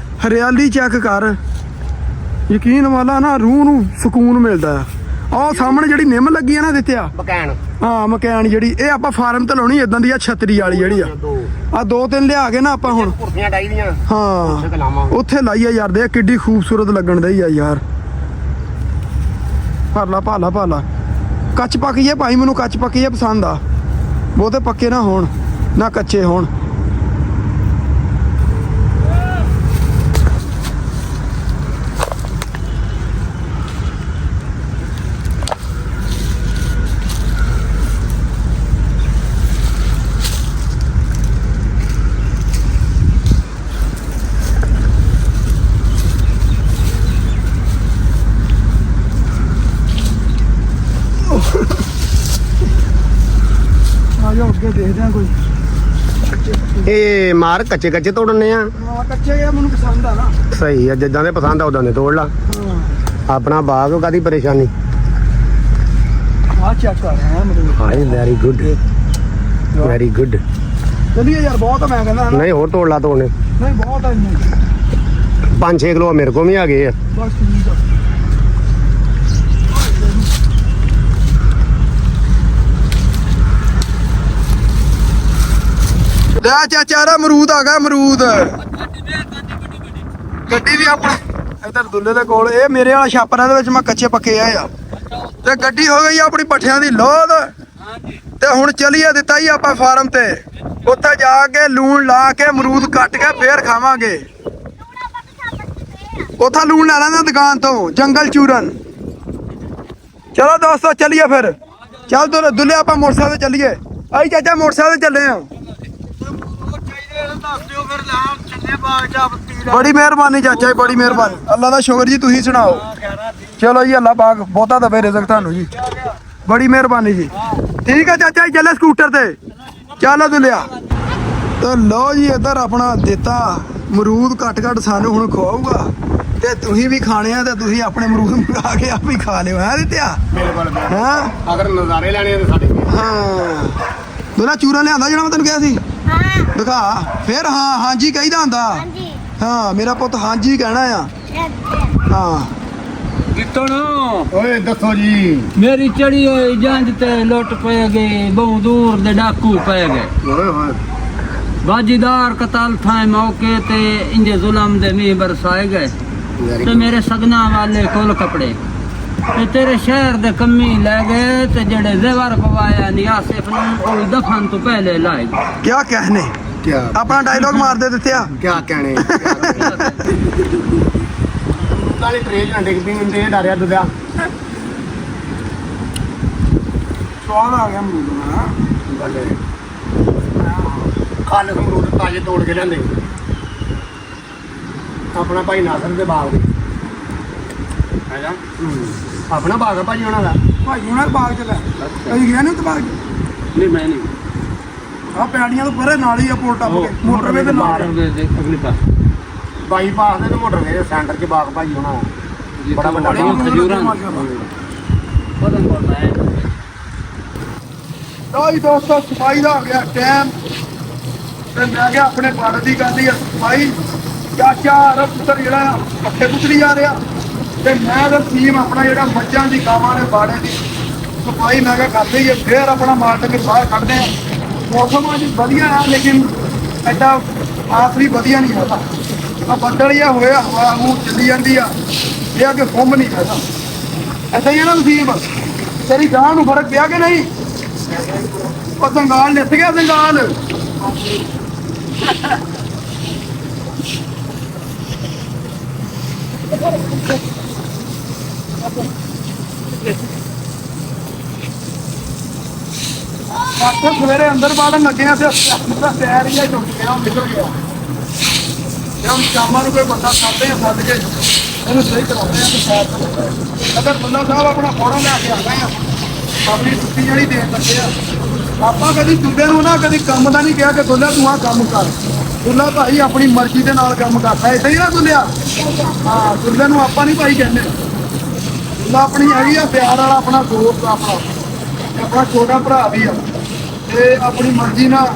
ਹਰਿਆਲੀ ਚੈੱਕ ਕਰ। ਯਕੀਨ ਵਾਲਾ ਨਾ ਰੂਹ ਨੂੰ ਸਕੂਨ ਮਿਲਦਾ। ਆਹ ਸਾਹਮਣੇ ਜਿਹੜੀ ਨਿੰਮ ਲੱਗੀ ਆ ਨਾ ਦਿੱਤਿਆ, ਬਕੈਣ ਹਾਂ ਮਕੈਨ ਜਿਹੜੀ, ਇਹ ਆਪਾਂ ਫਾਰਮ ਤੇ ਲਾਉਣੀ ਇਦਾਂ ਦੀ ਆ ਛਤਰੀ ਵਾਲੀ ਜਿਹੜੀ ਆ। ਆ 2-3 ਲਿਆ ਕੇ ਨਾ ਆਪਾਂ ਹੁਣ ਕੁਰਸੀਆਂ ਡਾਈ ਦੀਆਂ ਹਾਂ ਉੱਥੇ ਲਾਵਾਂ ਉੱਥੇ ਲਾਈਆ ਯਾਰ। ਦੇ ਕਿੱਡੀ ਖੂਬਸੂਰਤ ਲੱਗਣ ਦਈ ਆ ਯਾਰ। ਭਾਲਾ ਭਾਲਾ ਭਾਲਾ ਕੱਚ ਪੱਕੀਏ ਭਾਈ, ਮੈਨੂੰ ਕੱਚ ਪੱਕੀਏ ਪਸੰਦ ਆ। ਬਹੁਤੇ ਪੱਕੇ ਨਾ ਹੋਣ ਨਾ ਕੱਚੇ ਹੋਣ। ਆ ਜਾਓ ਅੱਗੇ ਦੇਖਦੇ ਆ ਕੋਈ। ਇਹ ਮਾਰ ਕੱਚੇ ਕੱਚੇ ਤੋੜਨੇ ਆ ਹਾਂ ਕੱਚੇ ਆ, ਮੈਨੂੰ ਪਸੰਦ ਆ ਨਾ। ਸਹੀ ਆ ਜਿੱਦਾਂ ਦੇ ਪਸੰਦ ਆ ਉਦਾਂ ਦੇ ਤੋੜ ਲਾ। ਹਾਂ ਆਪਣਾ ਬਾਗ ਕਾਦੀ ਪਰੇਸ਼ਾਨੀ। ਆ ਚੈੱਕ ਕਰ ਰਿਹਾ ਮੈਨੂੰ। ਹਾਏ ਵੈਰੀ ਗੁੱਡ ਵੈਰੀ ਗੁੱਡ। ਚਲਿਏ ਯਾਰ ਬਹੁਤ ਆ, ਮੈਂ ਕਹਿੰਦਾ ਹਨਾ। ਨਹੀਂ ਹੋਰ ਤੋੜ ਲਾ ਤੋੜਨੇ ਨਹੀਂ ਬਹੁਤ ਆ ਇੰਨੇ। 5-6 ਕਿਲੋ ਮੇਰੇ ਕੋਲ ਵੀ ਆ ਗਏ ਆ। ਬਸ ਠੀਕ ਆ। ਲੈ ਚਾਚਾ ਰਾ ਅਮਰੂਦ ਆ ਗਿਆ ਅਮਰੂਦ। ਗੱਡੀ ਵੀ ਆਪਣੀ ਇੱਧਰ ਦੁੱਲੇ ਦੇ ਕੋਲ। ਇਹ ਮੇਰੇ ਵਾਲਾ ਛਾਪਰਾਂ ਦੇ ਵਿੱਚ ਮੈਂ ਕੱਚੇ ਪੱਕੇ ਆ ਤੇ ਗੱਡੀ ਹੋ ਗਈ ਆਪਣੀ ਪੱਠਿਆਂ ਦੀ ਲੋਧ। ਤੇ ਹੁਣ ਚਲੀਏ ਦਿੱਤਾ ਹੀ ਆਪਾਂ ਫਾਰਮ ਤੇ, ਉੱਥੇ ਜਾ ਕੇ ਲੂਣ ਲਾ ਕੇ ਅਮਰੂਦ ਕੱਟ ਕੇ ਫੇਰ ਖਾਵਾਂਗੇ। ਉੱਥਾ ਲੂਣ ਲੈ ਲੈਂਦੇ ਦੁਕਾਨ ਤੋਂ, ਜੰਗਲ ਚੂਰਨ। ਚਲੋ ਦੋਸਤੋ ਚਲੀਏ ਫਿਰ। ਚੱਲ ਦੁੱਲੇ ਆਪਾਂ ਮੋਟਰਸਾਈਕਲ ਤੇ ਚੱਲੀਏ। ਆਈ ਚਾਚਾ ਮੋਟਰਸਾਈਕਲ ਤੇ ਚੱਲੇ ਆ। ਬੜੀ ਮਿਹਰਬਾਨੀ ਚਾਚਾ ਜੀ, ਬੜੀ ਮਿਹਰਬਾਨੀ। ਅੱਲਾ ਦਾ ਸ਼ੁਕਰ ਜੀ, ਤੁਸੀਂ ਸੁਣਾਓ। ਚਲੋ ਜੀ ਅੱਲਾ ਪਾਕ ਬਹੁਤਾ ਦਵੇ ਰਿਜ਼ਕ ਤੁਹਾਨੂੰ ਜੀ, ਬੜੀ ਮਿਹਰਬਾਨੀ ਜੀ। ਠੀਕ ਹੈ ਚਾਚਾ ਜੀ, ਚੱਲੇ ਸਕੂਟਰ ਤੇ। ਚੱਲ ਦੁੱਲਿਆ। ਤੇ ਲਓ ਜੀ ਇੱਧਰ ਆਪਣਾ ਦਿੱਤਾ ਅਮਰੂਦ ਕੱਟ ਸਾਨੂੰ ਹੁਣ ਖਵਾਊਗਾ ਤੇ ਤੁਸੀਂ ਵੀ ਖਾਣੇ ਆ ਤੇ ਤੁਸੀਂ ਆਪਣੇ ਅਮਰੂਦ ਮੰਗਾ ਕੇ ਆਪ ਹੀ ਖਾ ਲਿਓ ਹੈ ਦਿੱਤਿਆ। ਬਿਲਕੁਲ ਹਾਂ ਅਗਰ ਨਜ਼ਾਰੇ ਲੈਣੇ ਆ ਤੇ ਸਾਡੇ ਹਾਂ ਦੋਨਾ ਚੂਰਾ ਲਿਆਂਦਾ ਜਿਹੜਾ ਮੈਂ ਤੈਨੂੰ ਕਿਹਾ ਸੀ। ਹਾਂ ਦਿਖਾ ਫਿਰ। ਹਾਂ ਹਾਂਜੀ ਕਹੀਦਾ ਹੁੰਦਾ। ਹਾਂਜੀ ਹਾਂ ਮੇਰਾ ਪੁੱਤ ਹਾਂਜੀ ਕਹਿਣਾ ਆ ਹਾਂ ਕਿਤੋਂ ਓਏ ਦੱਸੋ ਜੀ। ਮੇਰੀ ਚੜੀ ਹੋਈ ਜੰਜ ਤੇ ਲੁੱਟ ਪੈ ਗਏ ਬਹੁ ਦੂਰ ਦੇ ਡਾਕੂ ਪੈ ਗਏ ਓਏ ਹੋਏ ਬਾਜੀਦਾਰ ਕਤਲ ਥਾਂ ਮੌਕੇ ਤੇ ਇੰਜੇ ਜ਼ੁਲਮ ਦੇ ਮੀਂਹ ਬਰਸਾਏ ਗਏ ਤੇ ਮੇਰੇ ਸਗਨਾ ਵਾਲੇ ਕੋਲ ਕੱਪੜੇ ਤੇ ਤੇਰੇ ਸ਼ਹਿਰ ਦੇ ਕੰਮੀ ਲੈ ਗਏ ਤੇ ਜਿਹੜੇ ਜ਼ੇਵਰ ਪਵਾਇਆ ਨੀ ਆਸਿਫ ਨੂੰ ਉਹ ਦਫਨ ਤੋਂ ਪਹਿਲੇ ਲਾਏ ਗਏ। ਕਿਆ ਕਹਿਨੇ क्या ਆਪਣਾ ਡਾਇਲੋਗ ਮਾਰ ਦੇ ਦਿੱਤੇ ਆ क्या कहने काली ट्रेन ना डिग भी मिलते हैं डारिया दुदा ਸਵਾਦ ਆ ਗਿਆ ਮੈਨੂੰ ਨਾ खाल अमरूद ताजे तोड़ के लेंदे अपना भाई नासर दे बाग दे है जा अपना बाग है भाई होना दा ਭਾਈ ਉਹਨਾਂ ਬਾਗ ਚ ਲੈ ਕਦੀ ਗਿਆ ਨਹੀਂ ਤੇ ਬਾਗ नहीं मैं नहीं ਆ ਪੈੜੀਆਂ ਤੋਂ ਪਰੇ ਨਾਲ ਹੀ ਆ ਪੁਲ ਟੱਪ ਕੇ ਮੋਟਰਵੇ ਦੇ ਨਾਲ अगली पास बाईपास दे ते मोटरवे दे सेंटर च बाग भाई होना बड़ा बड़ा बड़े बाग। खजूरां पता पड़ता है ਲਓ ਜੀ ਦੋਸਤੋ ਸਫਾਈ ਦਾ ਆ ਗਿਆ ਟਾਈਮ ਤੇ ਮੈਂ ਕਿਹਾ ਆਪਣੇ ਬਾੜ ਦੀ ਕਰਦੀ ਆ ਸਫਾਈ ਚਾਚਾ ਰਬ ਪੁੱਤਰ ਜਿਹੜਾ ਆ ਪੱਠੇ ਪੁੱਤਰੀ ਜਾ ਰਿਹਾ ਤੇ ਮੈਂ ਤੇ ਟੀਮ ਆਪਣਾ ਜਿਹੜਾ ਮੱਝਾਂ ਦੀ ਗਾਵਾਂ ਦੇ ਬਾੜੇ ਦੀ ਸਫਾਈ ਮੈਂ ਕਿਹਾ ਕਰਦੇ ਹੀ ਆ, ਫੇਰ ਆਪਣਾ ਮਾਰ ਕੇ ਬਾਹਰ ਕੱਢਦੇ ਆ ਮੌਸਮ ਅੱਜ ਵਧੀਆ ਆ ਲੇਕਿਨ ਐਡਾ ਆਖਰੀ ਵਧੀਆ ਨਹੀਂ ਹੈਗਾ ਆ ਬੱਦਲ ਜਿਹਾ ਹੋਇਆ ਹਵਾ ਮੂੰਹ ਚੱਲੀ ਜਾਂਦੀ ਆ ਇਹ ਆ ਕਿ ਫੁੰਮ ਨਹੀਂ ਹੈਗਾ ਐਸਾ ਹੀ ਆ ਨਾ ਨਸੀਬ ਤੇਰੀ ਗਾਂ ਨੂੰ ਫਰਕ ਪਿਆ ਕਿ ਨਹੀਂ ਉਹ ਸੰਗਾਲ ਨਿੱਤ ਗਿਆ ਸੰਗਾਲ ਆਖਰ ਸਵੇਰੇ ਅੰਦਰ ਬਾੜਨ ਲੱਗਿਆ ਤੇ ਪੈਰ ਹੀ ਟੁੱਟ ਗਿਆ ਨਿਕਲ ਗਿਆ ਜਦੋਂ ਸ਼ਾਮਾਂ ਨੂੰ ਕੋਈ ਬੰਦਾ ਕਰਦੇ ਆ ਸੱਦ ਕੇ ਇਹਨੂੰ ਸਹੀ ਕਰਾਉਂਦੇ ਆ ਤੇ ਪੈਰ ਤੋਂ ਅਗਰ ਬੰਦਾ ਸਾਹਿਬ ਆਪਣਾ ਫੋਟੋ ਲੈ ਕੇ ਆਉਂਦਾ ਆ ਆਪਣੀ ਛੁੱਟੀ ਜਿਹੜੀ ਦੇਣ ਲੱਗੇ ਆ ਆਪਾਂ ਕਦੀ ਦੁੱਲੇ ਨੂੰ ਨਾ ਕਦੀ ਕੰਮ ਦਾ ਨਹੀਂ ਕਿਹਾ ਕਿ ਦੁੱਲਾ ਤੂੰ ਆਹ ਕੰਮ ਕਰ ਦੁੱਲਾ ਭਾਈ ਆਪਣੀ ਮਰਜ਼ੀ ਦੇ ਨਾਲ ਕੰਮ ਕਰਦਾ ਏਦਾਂ ਹੀ ਨਾ ਦੁੱਲਿਆ ਹਾਂ ਦੁੱਲੇ ਨੂੰ ਆਪਾਂ ਨਹੀਂ ਭਾਈ ਕਹਿੰਦੇ ਦੁੱਲਾ ਆਪਣੀ ਹੈਗੀ ਆ ਪਿਆਰ ਵਾਲਾ ਆਪਣਾ ਦੋਸਤ ਆਪਣਾ ਛੋਟਾ ਭਰਾ ਵੀ ਆ ਤੇ ਆਪਣੀ ਮਰਜ਼ੀ ਨਾਲ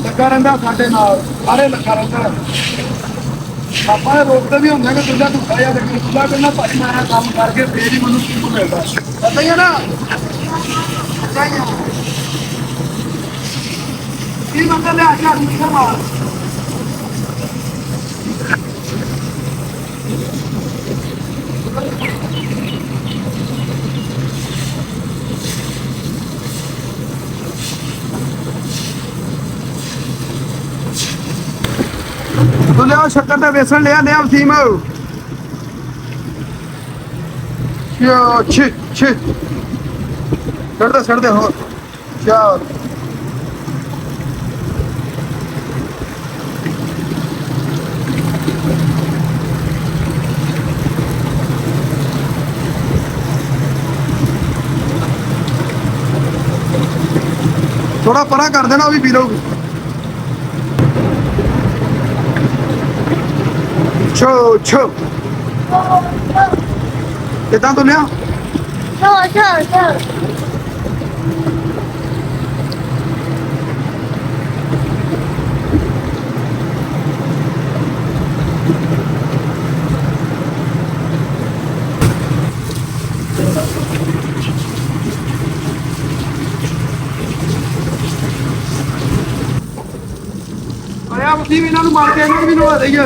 ਲੱਗਾ ਰਹਿੰਦਾ ਸਾਡੇ ਨਾਲ ਸਾਰੇ ਲੱਗਾ ਰਹਿੰਦਾ ਆਪਾਂ ਇਹ ਰੋਕਦੇ ਵੀ ਹੁੰਦੇ ਕਿ ਦੁੱਲਾ ਤੂੰ ਖਾਇਆ ਤੇ ਦੁੱਲਾ ਕਹਿੰਦਾ ਭਾਈ ਮੈਂ ਇਹ ਕੰਮ ਕਰਕੇ ਫੇਰ ਹੀ ਮੈਨੂੰ ਕੀ ਮਿਲਦਾ ਪਤਾ ਹੀ ਹੈ ਨਾ ਪਤਾ ਹੀ ਆ ਕੀ ਮਤਲਬ ਹੈ ਅੱਜ ਆਦਮੀ ਦਾ ਮਾਲ ਤੂੰ ਲਿਆ ਸ਼ੱਕਰ ਤੇ ਵੇਸਣ ਲਿਆ ਵਸੀਮ ਛੇ ਛੇ ਛੱਡਦੇ ਹੋਰ ਚਾਰ ਥੋੜਾ ਪਰਾਂ ਕਰ ਦੇਣਾ ਉਹ ਵੀ ਪੀ ਲਊਗੀ ਛੋ ਛੋ ਕਿਦਾਂ ਤੂੰ ਲਿਆ Go. ਆਇਆ ਵਸੀਮ ਇਹਨਾਂ ਨੂੰ ਮਾਰ ਕੇ ਇਹਨਾਂ ਨੂੰ ਵੀ ਨਵਾ ਦਈਏ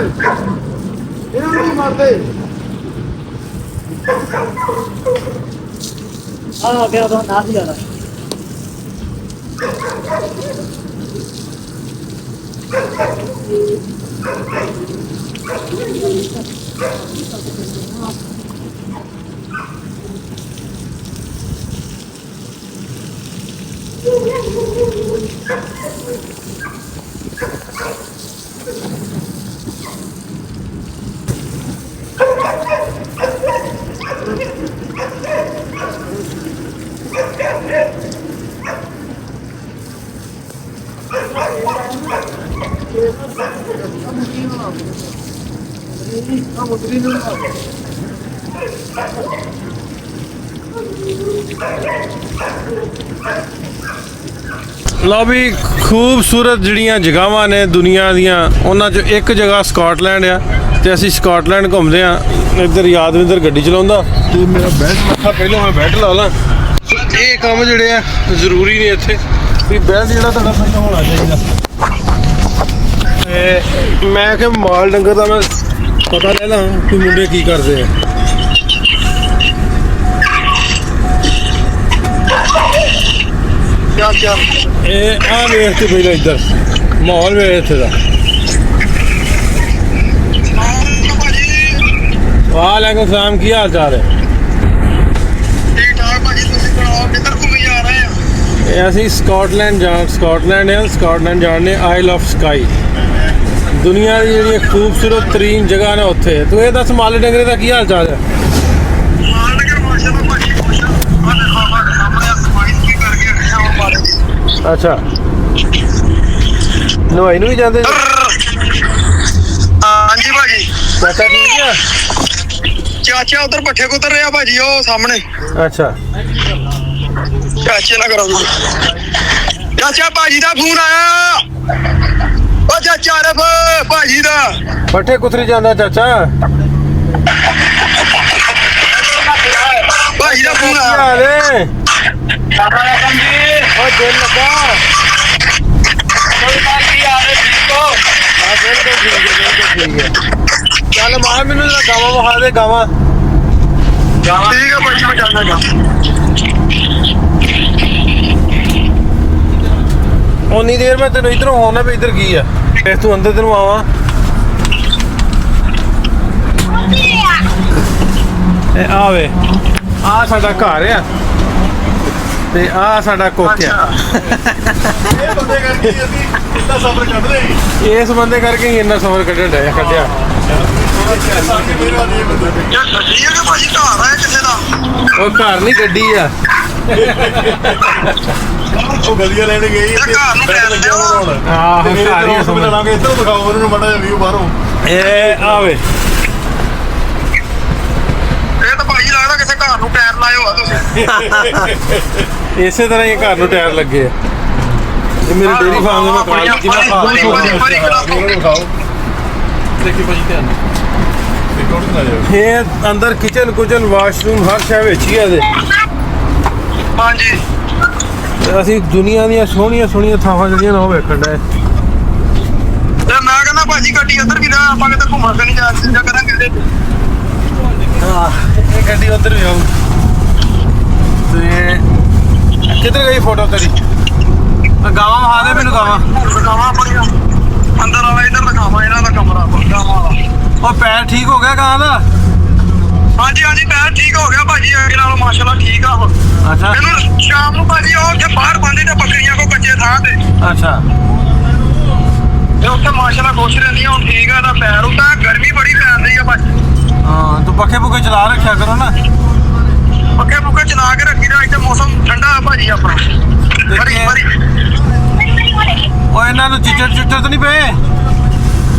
ਇਹਨਾਂ ਨੂੰ ਵੀ ਮਾਰਦੇ ਆ ਗਿਆ ਤਾਂ ਨਾ ਹੀ ਜਾਣਾ ਲਓ ਵੀ ਖੂਬਸੂਰਤ ਜਿਹੜੀਆਂ ਜਗ੍ਹਾਵਾਂ ਨੇ ਦੁਨੀਆ ਦੀਆਂ ਉਹਨਾਂ 'ਚੋਂ ਇੱਕ ਜਗ੍ਹਾ ਸਕਾਟਲੈਂਡ ਆ ਤੇ ਅਸੀਂ ਸਕਾਟਲੈਂਡ ਘੁੰਮਦੇ ਆ। ਇੱਧਰ ਯਾਦਵਿੰਦਰ ਗੱਡੀ ਚਲਾਉਂਦਾ ਤੇ ਮੇਰਾ ਬੈਲਟ ਮੱਥਾ ਪਹਿਲਾਂ ਮੈਂ ਬੈਲਟ ਲਾ ਲਾਂ। ਇਹ ਕੰਮ ਜਿਹੜੇ ਆ ਜ਼ਰੂਰੀ ਨੇ ਇੱਥੇ ਵੀ ਬੈਲਟ ਜਿਹੜਾ ਤੁਹਾਡਾ ਪਹਿਲਾਂ ਹੋਣਾ ਚਾਹੀਦਾ। ਤੇ ਮੈਂ ਕਿ ਮਾਲ ਡੰਗਰ ਦਾ ਮੈਂ ਪਤਾ ਲੈ ਲਾਂ ਕਿ ਮੁੰਡੇ ਕੀ ਕਰਦੇ ਆ। ਇਹ ਆ ਵੇਖ ਤੇ ਪਹਿਲਾਂ ਇੱਧਰ ਮਾਹੌਲ ਵੇਖ ਇੱਥੇ ਦਾ। ਵਾਲੇਕੁਮ ਸਲਾਮ, ਕੀ ਹਾਲ ਚਾਲ ਹੈ? ਠੀਕ ਠਾਕ ਭਾਜੀ, ਤੁਸੀਂ ਸੁਣਾਓ ਕਿੱਧਰ ਘੁੰਮੀ ਜਾ ਰਹੇ ਆ? ਇਹ ਅਸੀਂ ਸਕਾਟਲੈਂਡ ਜਾਣਦੇ ਆਈਲ ਆਫ ਸਕਾਈ। ਦੁਨੀਆ ਦੀ ਜਿਹੜੀ ਖੂਬਸੂਰਤ ਤਰੀਨ ਜਗ੍ਹਾ ਨੇ ਉੱਥੇ। ਤੂੰ ਇਹ ਦੱਸ ਮਾਲੇ ਡੰਗਰੇ ਦਾ ਕੀ ਹਾਲ ਚਾਲ ਹੈ? ਮਾਲਨਗਰ ਮਾਸ਼ਾਅੱਲਾ ਭਾਜੀ ਖੁਸ਼ ਆ। ਆਹ ਦੇਖੋ ਸਾਡੇ ਸਾਹਮਣੇ ਸਫਾਈ ਕੀ ਕਰਕੇ ਰੱਖਿਆ ਉਹ ਮਾਲੇ ਦੀ। ਅੱਛਾ, ਨਵਾਈ ਨੂੰ ਵੀ ਜਾਂਦੇ ਜੀ? ਹਾਂਜੀ ਭਾਜੀ। ਚਾਚਾ ਠੀਕ ਆ? ਚਾਚਾ ਉਧਰ ਪੱਠੇ ਕੁਤਰ ਰਿਹਾ ਭਾਜੀ, ਉਹ ਸਾਹਮਣੇ। ਅੱਛਾ, ਚਾਚੇ ਨਾ ਕਰੋ ਚਾਚਾ, ਭਾਜੀ ਦਾ ਫੋਨ ਆਇਆ। ਉਹ ਚਾਚਾ ਰਫ ਭਾਜੀ ਦਾ ਪੱਠੇ ਕੁਤਰੀ ਜਾਂਦਾ ਚਾਚਾ। ਭਾਜੀ ਦਾ ਫੋਨ ਕੀ ਆਇਆ। ਹਾਲ ਏ? ਉਹ ਦਿਲ ਲੱਗਾ। ਹਾਂ ਬਿਲਕੁਲ ਠੀਕ ਹੈ। ਚੱਲ ਮਾਰ ਮੈਨੂੰ ਜਰਾ ਗਾਵਾਂ ਵਿਖਾ ਦੇ। ਗਾਵਾਂ ਠੀਕ ਹੈ ਭਾਜੀ, ਮੈਂ ਜਾਂਦਾ ਗਾ। ਉਨੀ ਦੇਰ ਮੈਂ ਤੈਨੂੰ ਇਧਰੋਂ ਹੋਣਾ ਵੀ ਇੱਧਰ ਕੀ ਆ। ਫਿਰ ਤੂੰ ਅੰਦਰ ਤੈਨੂੰ ਆਵਾਂ। ਇਹ ਆਵੇ ਆ ਸਾਡਾ ਘਰ ਆ ਤੇ ਆ ਸਾਡਾ ਕੋਕਿਆ। ਇਹ ਬੰਦੇ ਕਰਕੇ ਅਸੀਂ ਇੰਨਾ ਸਫ਼ਰ ਕੱਢਦੇ ਇਸ ਬੰਦੇ ਕਰਕੇ ਹੀ ਇੰਨਾ ਸਫ਼ਰ ਕੱਢਿਆ। ਯਾਰ ਗੱਡੀ ਹੈ ਕਿ ਭਾਜੀ ਘਰ ਆਇਆ ਕਿਸੇ ਦਾ? ਉਹ ਘਰ ਨਹੀਂ ਗੱਡੀ ਆ। ਉਹ ਗਲੀਆਂ ਲੈਣ ਗਏ ਇਹ ਘਰ ਨੂੰ ਕਹਿ ਦਿੰਦੇ ਹੋ। ਆਹ ਘਰ ਹੀ ਆ ਸਮਝ। ਲਾਂਗੇ ਇੱਧਰੋਂ ਦਿਖਾਓ ਉਹਨਾਂ ਨੂੰ ਮਾੜਾ ਜਿਹਾ ਵੀਊ ਬਾਹਰੋਂ। ਇਹ ਆਵੇ ਇਹ ਤਾਂ ਭਾਜੀ ਲੱਗਦਾ ਕਿਸੇ ਘਰ ਨੂੰ ਟਾਇਰ ਲਾਇਓ ਆ ਤੁਸੀਂ। ਇਸੇ ਤਰ੍ਹਾਂ ਹੀ ਘਰ ਨੂੰ ਟਾਇਰ ਲੱਗੇ ਆ। ਇਹ ਮੇਰੇ ਡੇਰੀ ਫਾਰਮ ਦੇ ਮੈਂ ਕਾਲ ਜਿੰਨਾ ਦਿਖਾਓ। ਦੇਖੀ ਭਾਜੀ ਧਿਆਨ ਨਾਲ। ਇਹ ਅੰਦਰ ਕਿਚਨ ਕੁਚਨ ਵਾਸ਼ਰੂਮ ਹਰ ਸ਼ੈ ਵਿੱਚ ਹੀ ਆ ਇਹਦੇ। ਹਾਂਜੀ ਤੇ ਅਸੀਂ ਦੁਨੀਆ ਦੀਆਂ ਸੋਹਣੀਆਂ ਥਾਵਾਂ ਜਿਹੜੀਆਂ ਨੇ ਉਹ ਵੇਖਣ ਡਏ। ਤੇ ਮੈਂ ਕਹਿੰਦਾ ਭਾਜੀ ਗੱਡੀ ਇੱਧਰ ਵੀ ਨਾ, ਆਪਾਂ ਕਿਤੇ ਘੁੰਮਣ ਫਿਰਨ ਜਾ ਕਰਾਂਗੇ ਇਹਦੇ ਤੇ। ਇਹ ਗੱਡੀ ਉਧਰ ਵੀ ਆਉ। ਤੇ ਕਿੱਧਰ ਗਈ ਫੋਟੋ ਤੇਰੀ? ਗਾਵਾਂ ਵਿਖਾ ਦੇ ਮੈਨੂੰ। ਗਾਵਾਂ ਦਿਖਾਵਾਂ ਆਪਣੀਆਂ ਅੰਦਰ ਵਾਲਾ, ਇੱਧਰ ਦਿਖਾਵਾਂ ਇਹਨਾਂ ਦਾ ਕਮਰਾ ਗਾਵਾਂ ਵਾਲਾ। ਉਹ ਪੈਰ ਠੀਕ ਹੋ ਗਿਆ ਗਾਂ ਦਾ? ਹਾਂਜੀ ਹਾਂਜੀ, ਪੈਰ ਠੀਕ ਹੋ ਗਿਆ ਭਾਜੀ, ਅੱਗੇ ਨਾਲੋਂ ਮਾਸ਼ਾਅੱਲਾ ਠੀਕ ਆ ਹੁਣ। ਅੱਛਾ ਇਹਨੂੰ ਸ਼ਾਮ ਨੂੰ ਭਾਜੀ ਉਹ ਉੱਥੇ ਬਾਹਰ ਬੰਦੇ ਤੇ ਬੱਕਰੀਆਂ ਕੋ ਕੱਚੇ ਥਾਂ ਤੇ, ਅੱਛਾ। ਤੇ ਉੱਥੇ ਮਾਸ਼ਾਅੱਲਾ ਖੁਸ਼ ਰਹਿੰਦੀਆਂ। ਹੁਣ ਠੀਕ ਆ ਇਹਦਾ ਪੈਰ। ਉਹ ਤਾਂ ਗਰਮੀ ਬੜੀ ਪੈਂਦੀ ਆ ਭਾਜੀ। ਹਾਂ ਤੂੰ ਪੱਖੇ ਪੁੱਖੇ ਚਲਾ ਰੱਖਿਆ ਕਰੋ ਨਾ। ਪੱਕੇ ਪੁੱਕੇ ਚਲਾ ਕੇ ਰੱਖੀ ਦਾ। ਇੱਥੇ ਮੌਸਮ ਠੰਡਾ ਆ ਭਾਜੀ ਆਪਣਾ। ਬੜੀ ਬੜੀ ਉਹ ਇਹਨਾਂ ਨੂੰ ਚਿੱਚੜ ਤਾਂ ਨਹੀਂ ਪਏ?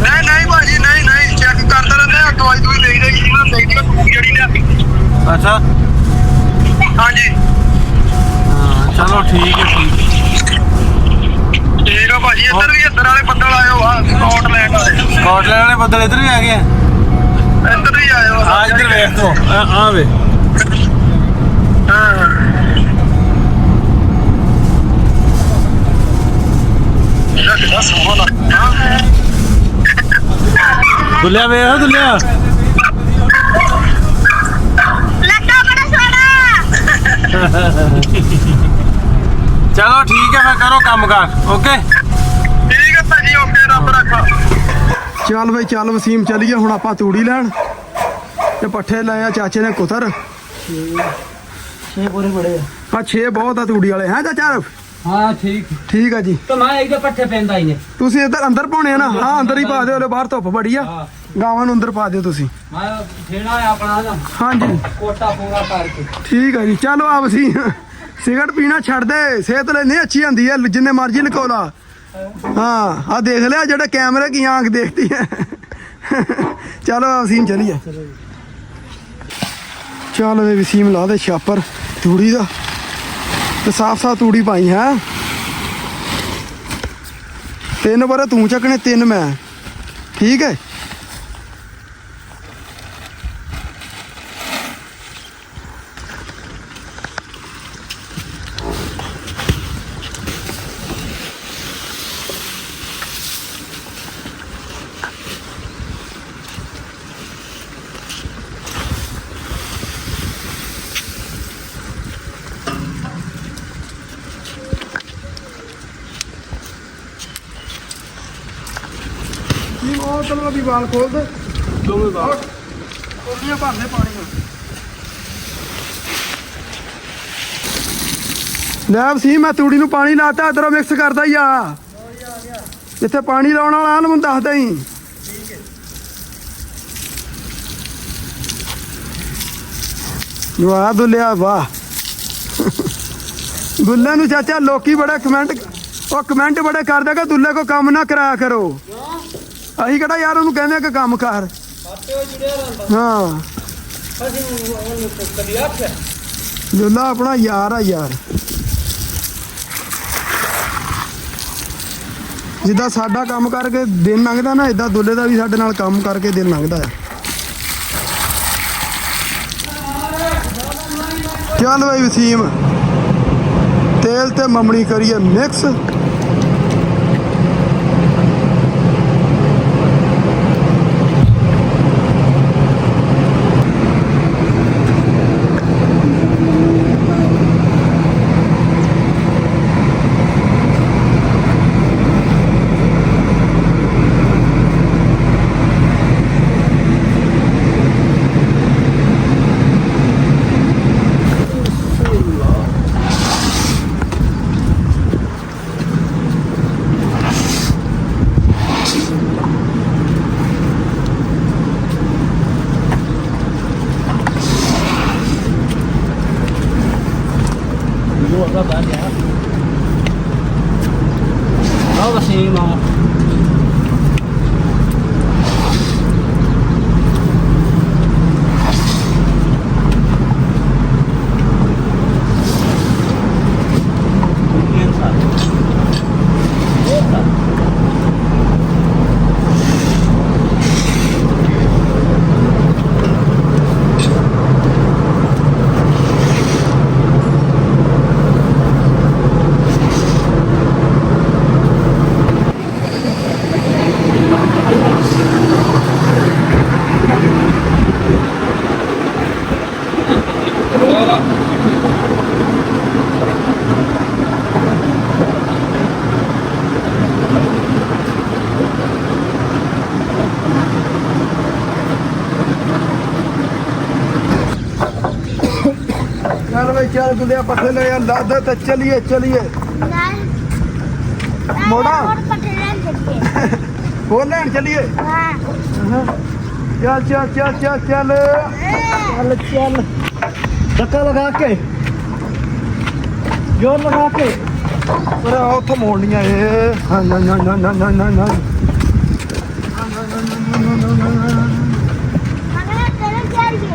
ਨਹੀਂ ਭਾਜੀ, ਨਹੀਂ ਚੈੱਕ ਕਰਦਾ ਰਹਿੰਦਾ। ਦਵਾਈ ਦੂਈ ਦੇਈ ਦੀ ਜਿਹੜੀ ਲਿਆਂਦੀ। ਅੱਛਾ ਹਾਂਜੀ ਹਾਂ ਚਲੋ ਠੀਕ ਹੈ। ਠੀਕ ਆ ਭਾਜੀ। ਇੱਧਰ ਵਾਲੇ ਬੱਦਲ ਆਏ ਹੋ ਆ, ਸਕਾਟਲੈਂਡ ਵਾਲੇ। ਸਕਾਟਲੈਂਡ ਵਾਲੇ ਬੱਦਲ ਇੱਧਰ ਵੀ ਆ ਗਏ। ਇੱਧਰ ਹੀ ਆਏ ਹੋ। ਆ ਇੱਧਰ ਵੇਖ ਤੂੰ। ਆ ਵੇ ਕਿੰਨਾ ਸੋਹਣਾ ਲੱਗਦਾ। ਦੁੱਲਿਆ ਵੇਖ ਦੁੱਲਿਆ। ਲੱਗਾ ਬੜਾ ਸੋਹਣਾ। ਚਲੋ ਠੀਕ ਹੈ, ਫਿਰ ਕਰੋ ਕੰਮ ਕਾਰ। ਓਕੇ ਠੀਕ ਹੈ ਭਾਜੀ, ਓਕੇ, ਰੱਬ ਰੱਖਾ। ਚੱਲ ਬਈ ਚੱਲ ਵਸੀਮ, ਚੱਲੀਏ ਹੁਣ ਆਪਾਂ ਤੂੜੀ ਲੈਣ ਤੇ ਪੱਠੇ ਲਏ ਆ ਚਾਚੇ ਨੇ ਕੁਤਰ। 6 ਪੂਰੇ ਬੜੇ ਆ। 6 ਬਹੁਤ ਆ ਤੂੜੀ ਵਾਲੇ ਹੈ ਚਾਚਾ। हाँ ठीक ਠੀਕ ਆ ਜੀ। तो मैं एक पट्टे पहनता ही ने ਤੁਸੀਂ ਇੱਧਰ ਅੰਦਰ ਪਾਉਣੇ ਆ ਨਾ? ਹਾਂ ਅੰਦਰ ਹੀ ਪਾ ਦਿਓ, ਹਲੇ ਬਾਹਰ ਧੁੱਪ ਬੜੀ ਆ। ਗਾਵਾਂ ਨੂੰ ਅੰਦਰ ਪਾ ਦਿਓ ਤੁਸੀਂ। मैं छेड़ा है अपना ना ਹਾਂਜੀ कोटा पूरा करके। ਠੀਕ ਆ ਜੀ। ਚਲੋ ਆ ਵਸੀਮ, ਸਿਗਰਟ ਪੀਣਾ ਛੱਡ ਦੇ, ਸਿਹਤ ਲਈ ਨਹੀਂ ਅੱਛੀ ਹੁੰਦੀ ਹੈ, ਜਿੰਨੇ ਮਰਜ਼ੀ ਲਕੋਲਾ। ਹਾਂ ਆ ਦੇਖ ਲਿਆ ਜਿਹੜੇ ਕੈਮਰੇ ਕੀ ਆਂਖ ਦੇਖਦੀ ਹੈ। ਚਲੋ ਆ ਵਸੀਮ ਚਲੀਏ। ਚਲ ਵੇ ਵਸੀਮ ਲਾ ਦੇ ਛਾਪਰ ਤੂੜੀ ਦਾ ਤੇ ਸਾਫ ਤੂੜੀ ਪਾਈ ਹੈ। 3 ਬਾਰੇ ਤੂੰ ਚੱਕਣੇ 3 ਮੈਂ। ਠੀਕ ਹੈ। ਉਹ ਚਲੋ ਵੀ ਵਾਲ ਖੋਲ ਦੇ ਦੋਵੇਂ ਵਾਲ ਕੋਲੀਆਂ ਭਰਦੇ ਪਾਣੀ ਨਾਲ। ਲੈ ਸੀ ਮੈਂ ਤੂੜੀ ਨੂੰ ਪਾਣੀ ਲਾਤਾ, ਇਧਰੋਂ ਮਿਕਸ ਕਰਦਾ ਹੀ ਆ। ਜਿੱਥੇ ਪਾਣੀ ਲਾਉਣ ਵਾਲਾ ਆ ਮੈਨੂੰ ਦੱਸਦਾ ਹੀ। ਵਾਹ ਦੁੱਲਿਆ ਵਾਹ। ਦੁੱਲੇ ਨੂੰ ਚਾਚਾ ਲੋਕੀ ਬੜਾ ਕਮੈਂਟ ਬੜੇ ਕਰਦੇ ਕਿ ਦੁੱਲੇ ਕੋ ਕੰਮ ਨਾ ਕਰਾਇਆ ਕਰੋ। ਅਸੀਂ ਕਿਹੜਾ ਯਾਰ ਉਹਨੂੰ ਕਹਿੰਦੇ ਕਿ ਕੰਮ ਕਰ। ਹਾਂ ਦੁੱਲਾ ਆਪਣਾ ਯਾਰ ਆ ਯਾਰ। ਜਿੱਦਾਂ ਸਾਡਾ ਕੰਮ ਕਰਕੇ ਦਿਨ ਲੰਘਦਾ ਨਾ, ਇਦਾਂ ਦੁੱਲੇ ਦਾ ਵੀ ਸਾਡੇ ਨਾਲ ਕੰਮ ਕਰਕੇ ਦਿਨ ਲੰਘਦਾ ਹੈ। ਚੱਲ ਬਈ ਵਸੀਮ, ਤੇਲ ਤੇ ਮਮਣੀ ਕਰੀਏ ਮਿਕਸ। आओ वसीम आओ। ਚੱਲ ਦੁੱਲਿਆ ਪੱਠੇ ਲੈ ਲੱਦ ਤੇ ਚਲੀਏ ਮੋੜਾ ਹੋਰ ਲੈਣ ਚਲੀਏ। ਚੱਲ धक्का लगा के जोर लगा के ਪਰ ਉੱਥੇ ਮੋੜਨੀਆਂ ਇਹ। ਹਾਂ ਨਾ ਨਾ ਨਾ ਨਾ ਨਾ ਨਾ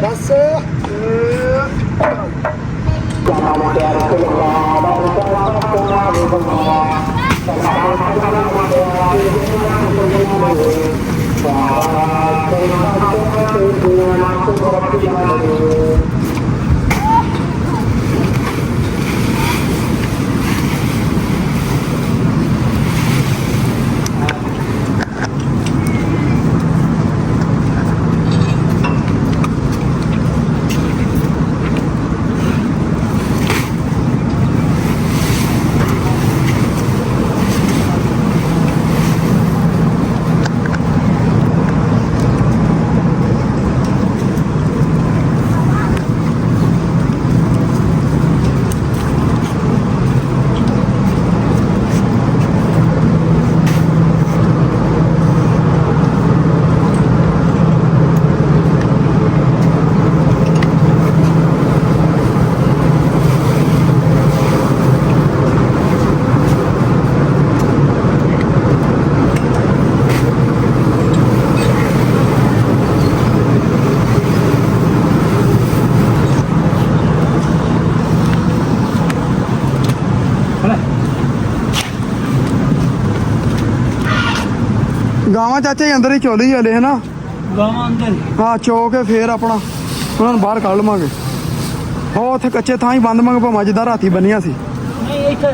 ਬਸ ਗਾਵਾਂ ਚਾਚਾ ਜੀ ਅੰਦਰ ਹੀ ਚੋਲੀ ਹਲੇ ਹੈ ਨਾ ਗਾਵਾਂ ਅੰਦਰ ਹਾਂ ਚੋ ਕੇ ਫੇਰ ਆਪਣਾ ਉਹਨਾਂ ਨੂੰ ਬਾਹਰ ਕੱਢ ਲਵਾਂਗੇ ਉਹ ਉੱਥੇ ਕੱਚੇ ਥਾਂ ਹੀ ਬੰਦ ਮੰਗ ਭਾਵਾਂ ਜਿੱਦਾਂ ਰਾਤੀ ਬੰਨੀਆਂ ਸੀ ਨਹੀਂ ਇੱਥੇ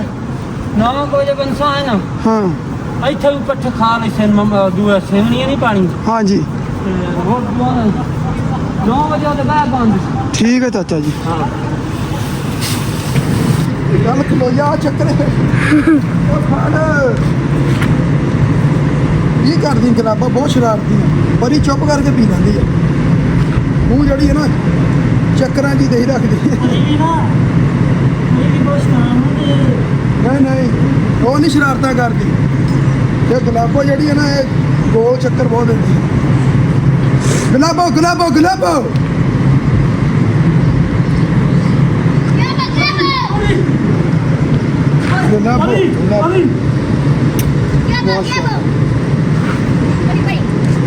9 ਵਜੇ ਬੰਸਾ ਹੈ ਨਾ ਹਾਂ ਇੱਥੇ ਵੀ ਪੱਠੇ ਖਾ ਲੈ ਸੇ ਦੂਆ ਸੇਵਣੀਆਂ ਨਹੀਂ ਪਾਣੀ ਹਾਂਜੀ ਤੇ ਹੋਰ 9 ਵਜੇ ਦੇ ਬਾਅਦ ਬੰਦ ਠੀਕ ਹੈ ਚਾਚਾ ਜੀ ਹਾਂ ਗੱਲ ਖਲੋਇਆ ਚੱਕਰੇ ਉਹ ਫੜ ਕੀ ਕਰਦੀ ਗਲਾਬਾ ਬਹੁਤ ਸ਼ਰਾਰਤੀ ਹੈ ਬੜੀ ਚੁੱਪ ਕਰਕੇ ਪੀ ਲੈਂਦੀ ਹੈ ਮੂੰਹ ਜਿਹੜੀ ਹੈ ਨਾ ਚੱਕਰਾਂ ਦੀ ਦੇਈ ਰੱਖਦੀ ਹੈ ਨਹੀਂ ਨਹੀਂ ਉਹ ਨਹੀਂ ਸ਼ਰਾਰਤਾਂ ਕਰਦੀ ਤੇ ਗੁਲਾਬੋ ਜਿਹੜੀ ਹੈ ਨਾ ਇਹ ਗੋਲ ਚੱਕਰ ਬਹੁਤ ਦਿੰਦੀ ਹੈ ਗੁਲਾਬੋ ਗੁਲਾਬੋ ਗੁਲਾਬੋ ਗੁਲਾਬੋ ਗੁਲਾਬੋ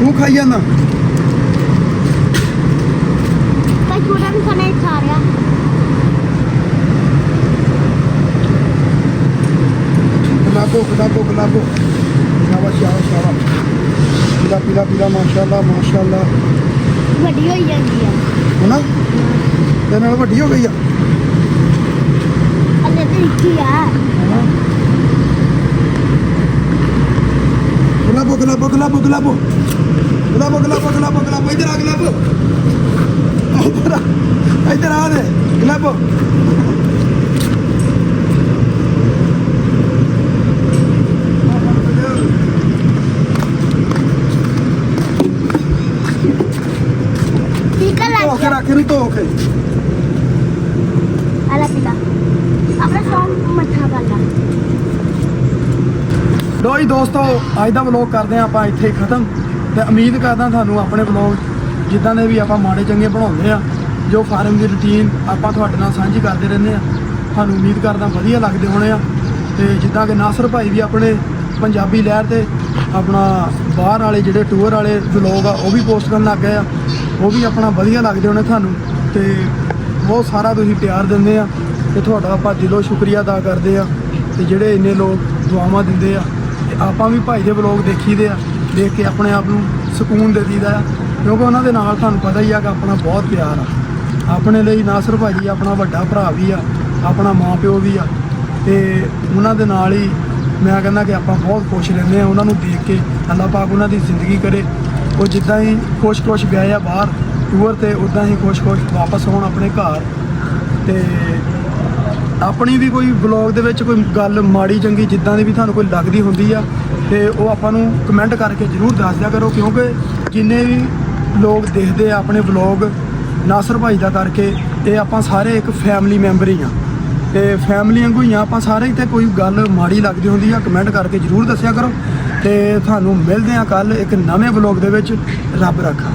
ਤੂੰ ਖਾਈ ਜਾਂਦਾ ਛੋਟਾ ਵੀ ਖਾਣਾ ਖਾ ਰਿਹਾ ਗੁਲਾਬੋ ਗੁਲਾਬੋ ਗੁਲਾਬੋ ਸ਼ਾਬਾਸ਼ ਸ਼ਾਬਾਸ਼ ਸ਼ਾਬਾਸ਼ ਪੀਲਾ ਪੀਲਾ ਪੀਲਾ ਮਾਸ਼ਾਅੱਲਾ ਮਾਸ਼ਾਅੱਲਾ ਵੱਡੀ ਹੋਈ ਜਾਂਦੀ ਆ ਹੈਨਾ ਤੇ ਨਾਲ ਵੱਡੀ ਹੋ ਗਈ ਆ ਅੱਲੇ ਤੇ ਇੱਕੀ ਆ ਗੁਲਾਬੋ ਗੁਲਾਬੋ ਗੁਲਾਬੋ ਗੁਲਾਬੋ ਗੁਲਾਬੋ ਗੁਲਾਬੋ ਗੁਲਾਬੋ ਗੁਲਾਬੋ ਇੱਧਰ ਆ ਗੁਲਾਬੋ ਇੱਧਰ ਆ ਦੇ ਗੁਲਾਬੋ ਟੀਕਾ ਲੱਗ ਧੋ ਕੇ ਗਿਆ ਰੱਖ ਇਹਨੂੰ ਧੋ ਕੇ ਆਲਾ ਪੀਲਾ ਆਪਣਾ ਸੌਂਗ ਮੱਠਾ ਕਰ ਲਾ ਲੋ ਜੀ ਦੋਸਤੋ ਅੱਜ ਦਾ ਵਲੌਗ ਕਰਦੇ ਹਾਂ ਆਪਾਂ ਇੱਥੇ ਹੀ ਖਤਮ ਤੇ ਉਮੀਦ ਕਰਦਾ ਤੁਹਾਨੂੰ ਆਪਣੇ ਵਲੌਗ ਜਿੱਦਾਂ ਦੇ ਵੀ ਆਪਾਂ ਮਾੜੇ ਚੰਗੇ ਬਣਾਉਂਦੇ ਆ ਜੋ ਫਾਰਮ ਦੀ ਰੁਟੀਨ ਆਪਾਂ ਤੁਹਾਡੇ ਨਾਲ ਸਾਂਝੀ ਕਰਦੇ ਰਹਿੰਦੇ ਆ ਤੁਹਾਨੂੰ ਉਮੀਦ ਕਰਦਾ ਵਧੀਆ ਲੱਗਦੇ ਹੋਣੇ ਆ ਤੇ ਜਿੱਦਾਂ ਕਿ ਨਾਸਰ ਭਾਈ ਵੀ ਆਪਣੇ ਪੰਜਾਬੀ ਲਹਿਰ ਤੇ ਆਪਣਾ ਬਾਹਰ ਵਾਲੇ ਜਿਹੜੇ ਟੂਰ ਵਾਲੇ ਵਲੌਗ ਆ ਉਹ ਵੀ ਪੋਸਟ ਕਰਨ ਲੱਗ ਗਏ ਆ ਉਹ ਵੀ ਆਪਣਾ ਵਧੀਆ ਲੱਗਦੇ ਹੋਣੇ ਤੁਹਾਨੂੰ ਤੇ ਬਹੁਤ ਸਾਰਾ ਤੁਸੀਂ ਪਿਆਰ ਦਿੰਦੇ ਆ ਤੇ ਤੁਹਾਡਾ ਆਪਾਂ ਦਿਲੋਂ ਸ਼ੁਕਰੀਆ ਅਦਾ ਕਰਦੇ ਆ ਤੇ ਜਿਹੜੇ ਇੰਨੇ ਲੋਕ ਦੁਆਵਾਂ ਦਿੰਦੇ ਆ ਤੇ ਆਪਾਂ ਵੀ ਭਾਈ ਦੇ ਵਲੌਗ ਦੇਖੀਦੇ ਆ ਦੇਖ ਕੇ ਆਪਣੇ ਆਪ ਨੂੰ ਸਕੂਨ ਦੇ ਦਈਦਾ ਆ ਕਿਉਂਕਿ ਉਹਨਾਂ ਦੇ ਨਾਲ ਤੁਹਾਨੂੰ ਪਤਾ ਹੀ ਆ ਕਿ ਆਪਣਾ ਬਹੁਤ ਪਿਆਰ ਆ ਆਪਣੇ ਲਈ ਨਾਸਰ ਭਾਜੀ ਆਪਣਾ ਵੱਡਾ ਭਰਾ ਵੀ ਆ ਆਪਣਾ ਮਾਂ ਪਿਓ ਵੀ ਆ ਤੇ ਉਹਨਾਂ ਦੇ ਨਾਲ ਹੀ ਮੈਂ ਕਹਿੰਦਾ ਕਿ ਆਪਾਂ ਬਹੁਤ ਖੁਸ਼ ਰਹਿੰਦੇ ਆ ਉਹਨਾਂ ਨੂੰ ਦੇਖ ਕੇ ਅੱਲਾਹ ਪਾਕ ਉਹਨਾਂ ਦੀ ਜ਼ਿੰਦਗੀ ਕਰੇ ਉਹ ਜਿੱਦਾਂ ਹੀ ਖੁਸ਼ ਗਏ ਆ ਬਾਹਰ ਟੂਰ ਤੇ ਉਦਾਂ ਹੀ ਖੁਸ਼ ਵਾਪਸ ਆਉਣ ਆਪਣੇ ਘਰ ਤੇ ਆਪਣੀ ਵੀ ਕੋਈ ਵਲੌਗ ਦੇ ਵਿੱਚ ਕੋਈ ਗੱਲ ਮਾੜੀ ਚੰਗੀ ਜਿੱਦਾਂ ਦੀ ਵੀ ਤੁਹਾਨੂੰ ਕੋਈ ਲੱਗਦੀ ਹੁੰਦੀ ਆ ਤੇ ਉਹ ਆਪਾਂ ਨੂੰ ਕਮੈਂਟ ਕਰਕੇ ਜ਼ਰੂਰ ਦੱਸ ਦਿਆ ਕਰੋ ਕਿਉਂਕਿ ਜਿੰਨੇ ਵੀ ਲੋਕ ਦੇਖਦੇ ਆ ਆਪਣੇ ਵਲੌਗ ਨਾਸਰ ਭਾਈ ਦਾ ਕਰਕੇ ਇਹ ਆਪਾਂ ਸਾਰੇ ਇੱਕ ਫੈਮਿਲੀ ਮੈਂਬਰ ਹੀ ਆ ਤੇ ਫੈਮਿਲੀ ਵਾਂਗੂ ਹੀ ਆ ਆਪਾਂ ਸਾਰੇ ਹੀ ਤੇ ਕੋਈ ਗੱਲ ਮਾੜੀ ਲੱਗਦੀ ਹੁੰਦੀ ਆ ਕਮੈਂਟ ਕਰਕੇ ਜ਼ਰੂਰ ਦੱਸਿਆ ਕਰੋ ਤੇ ਤੁਹਾਨੂੰ ਮਿਲਦੇ ਆ ਕੱਲ ਇੱਕ ਨਵੇਂ ਵਲੌਗ ਦੇ ਵਿੱਚ ਰੱਬ ਰੱਖਾ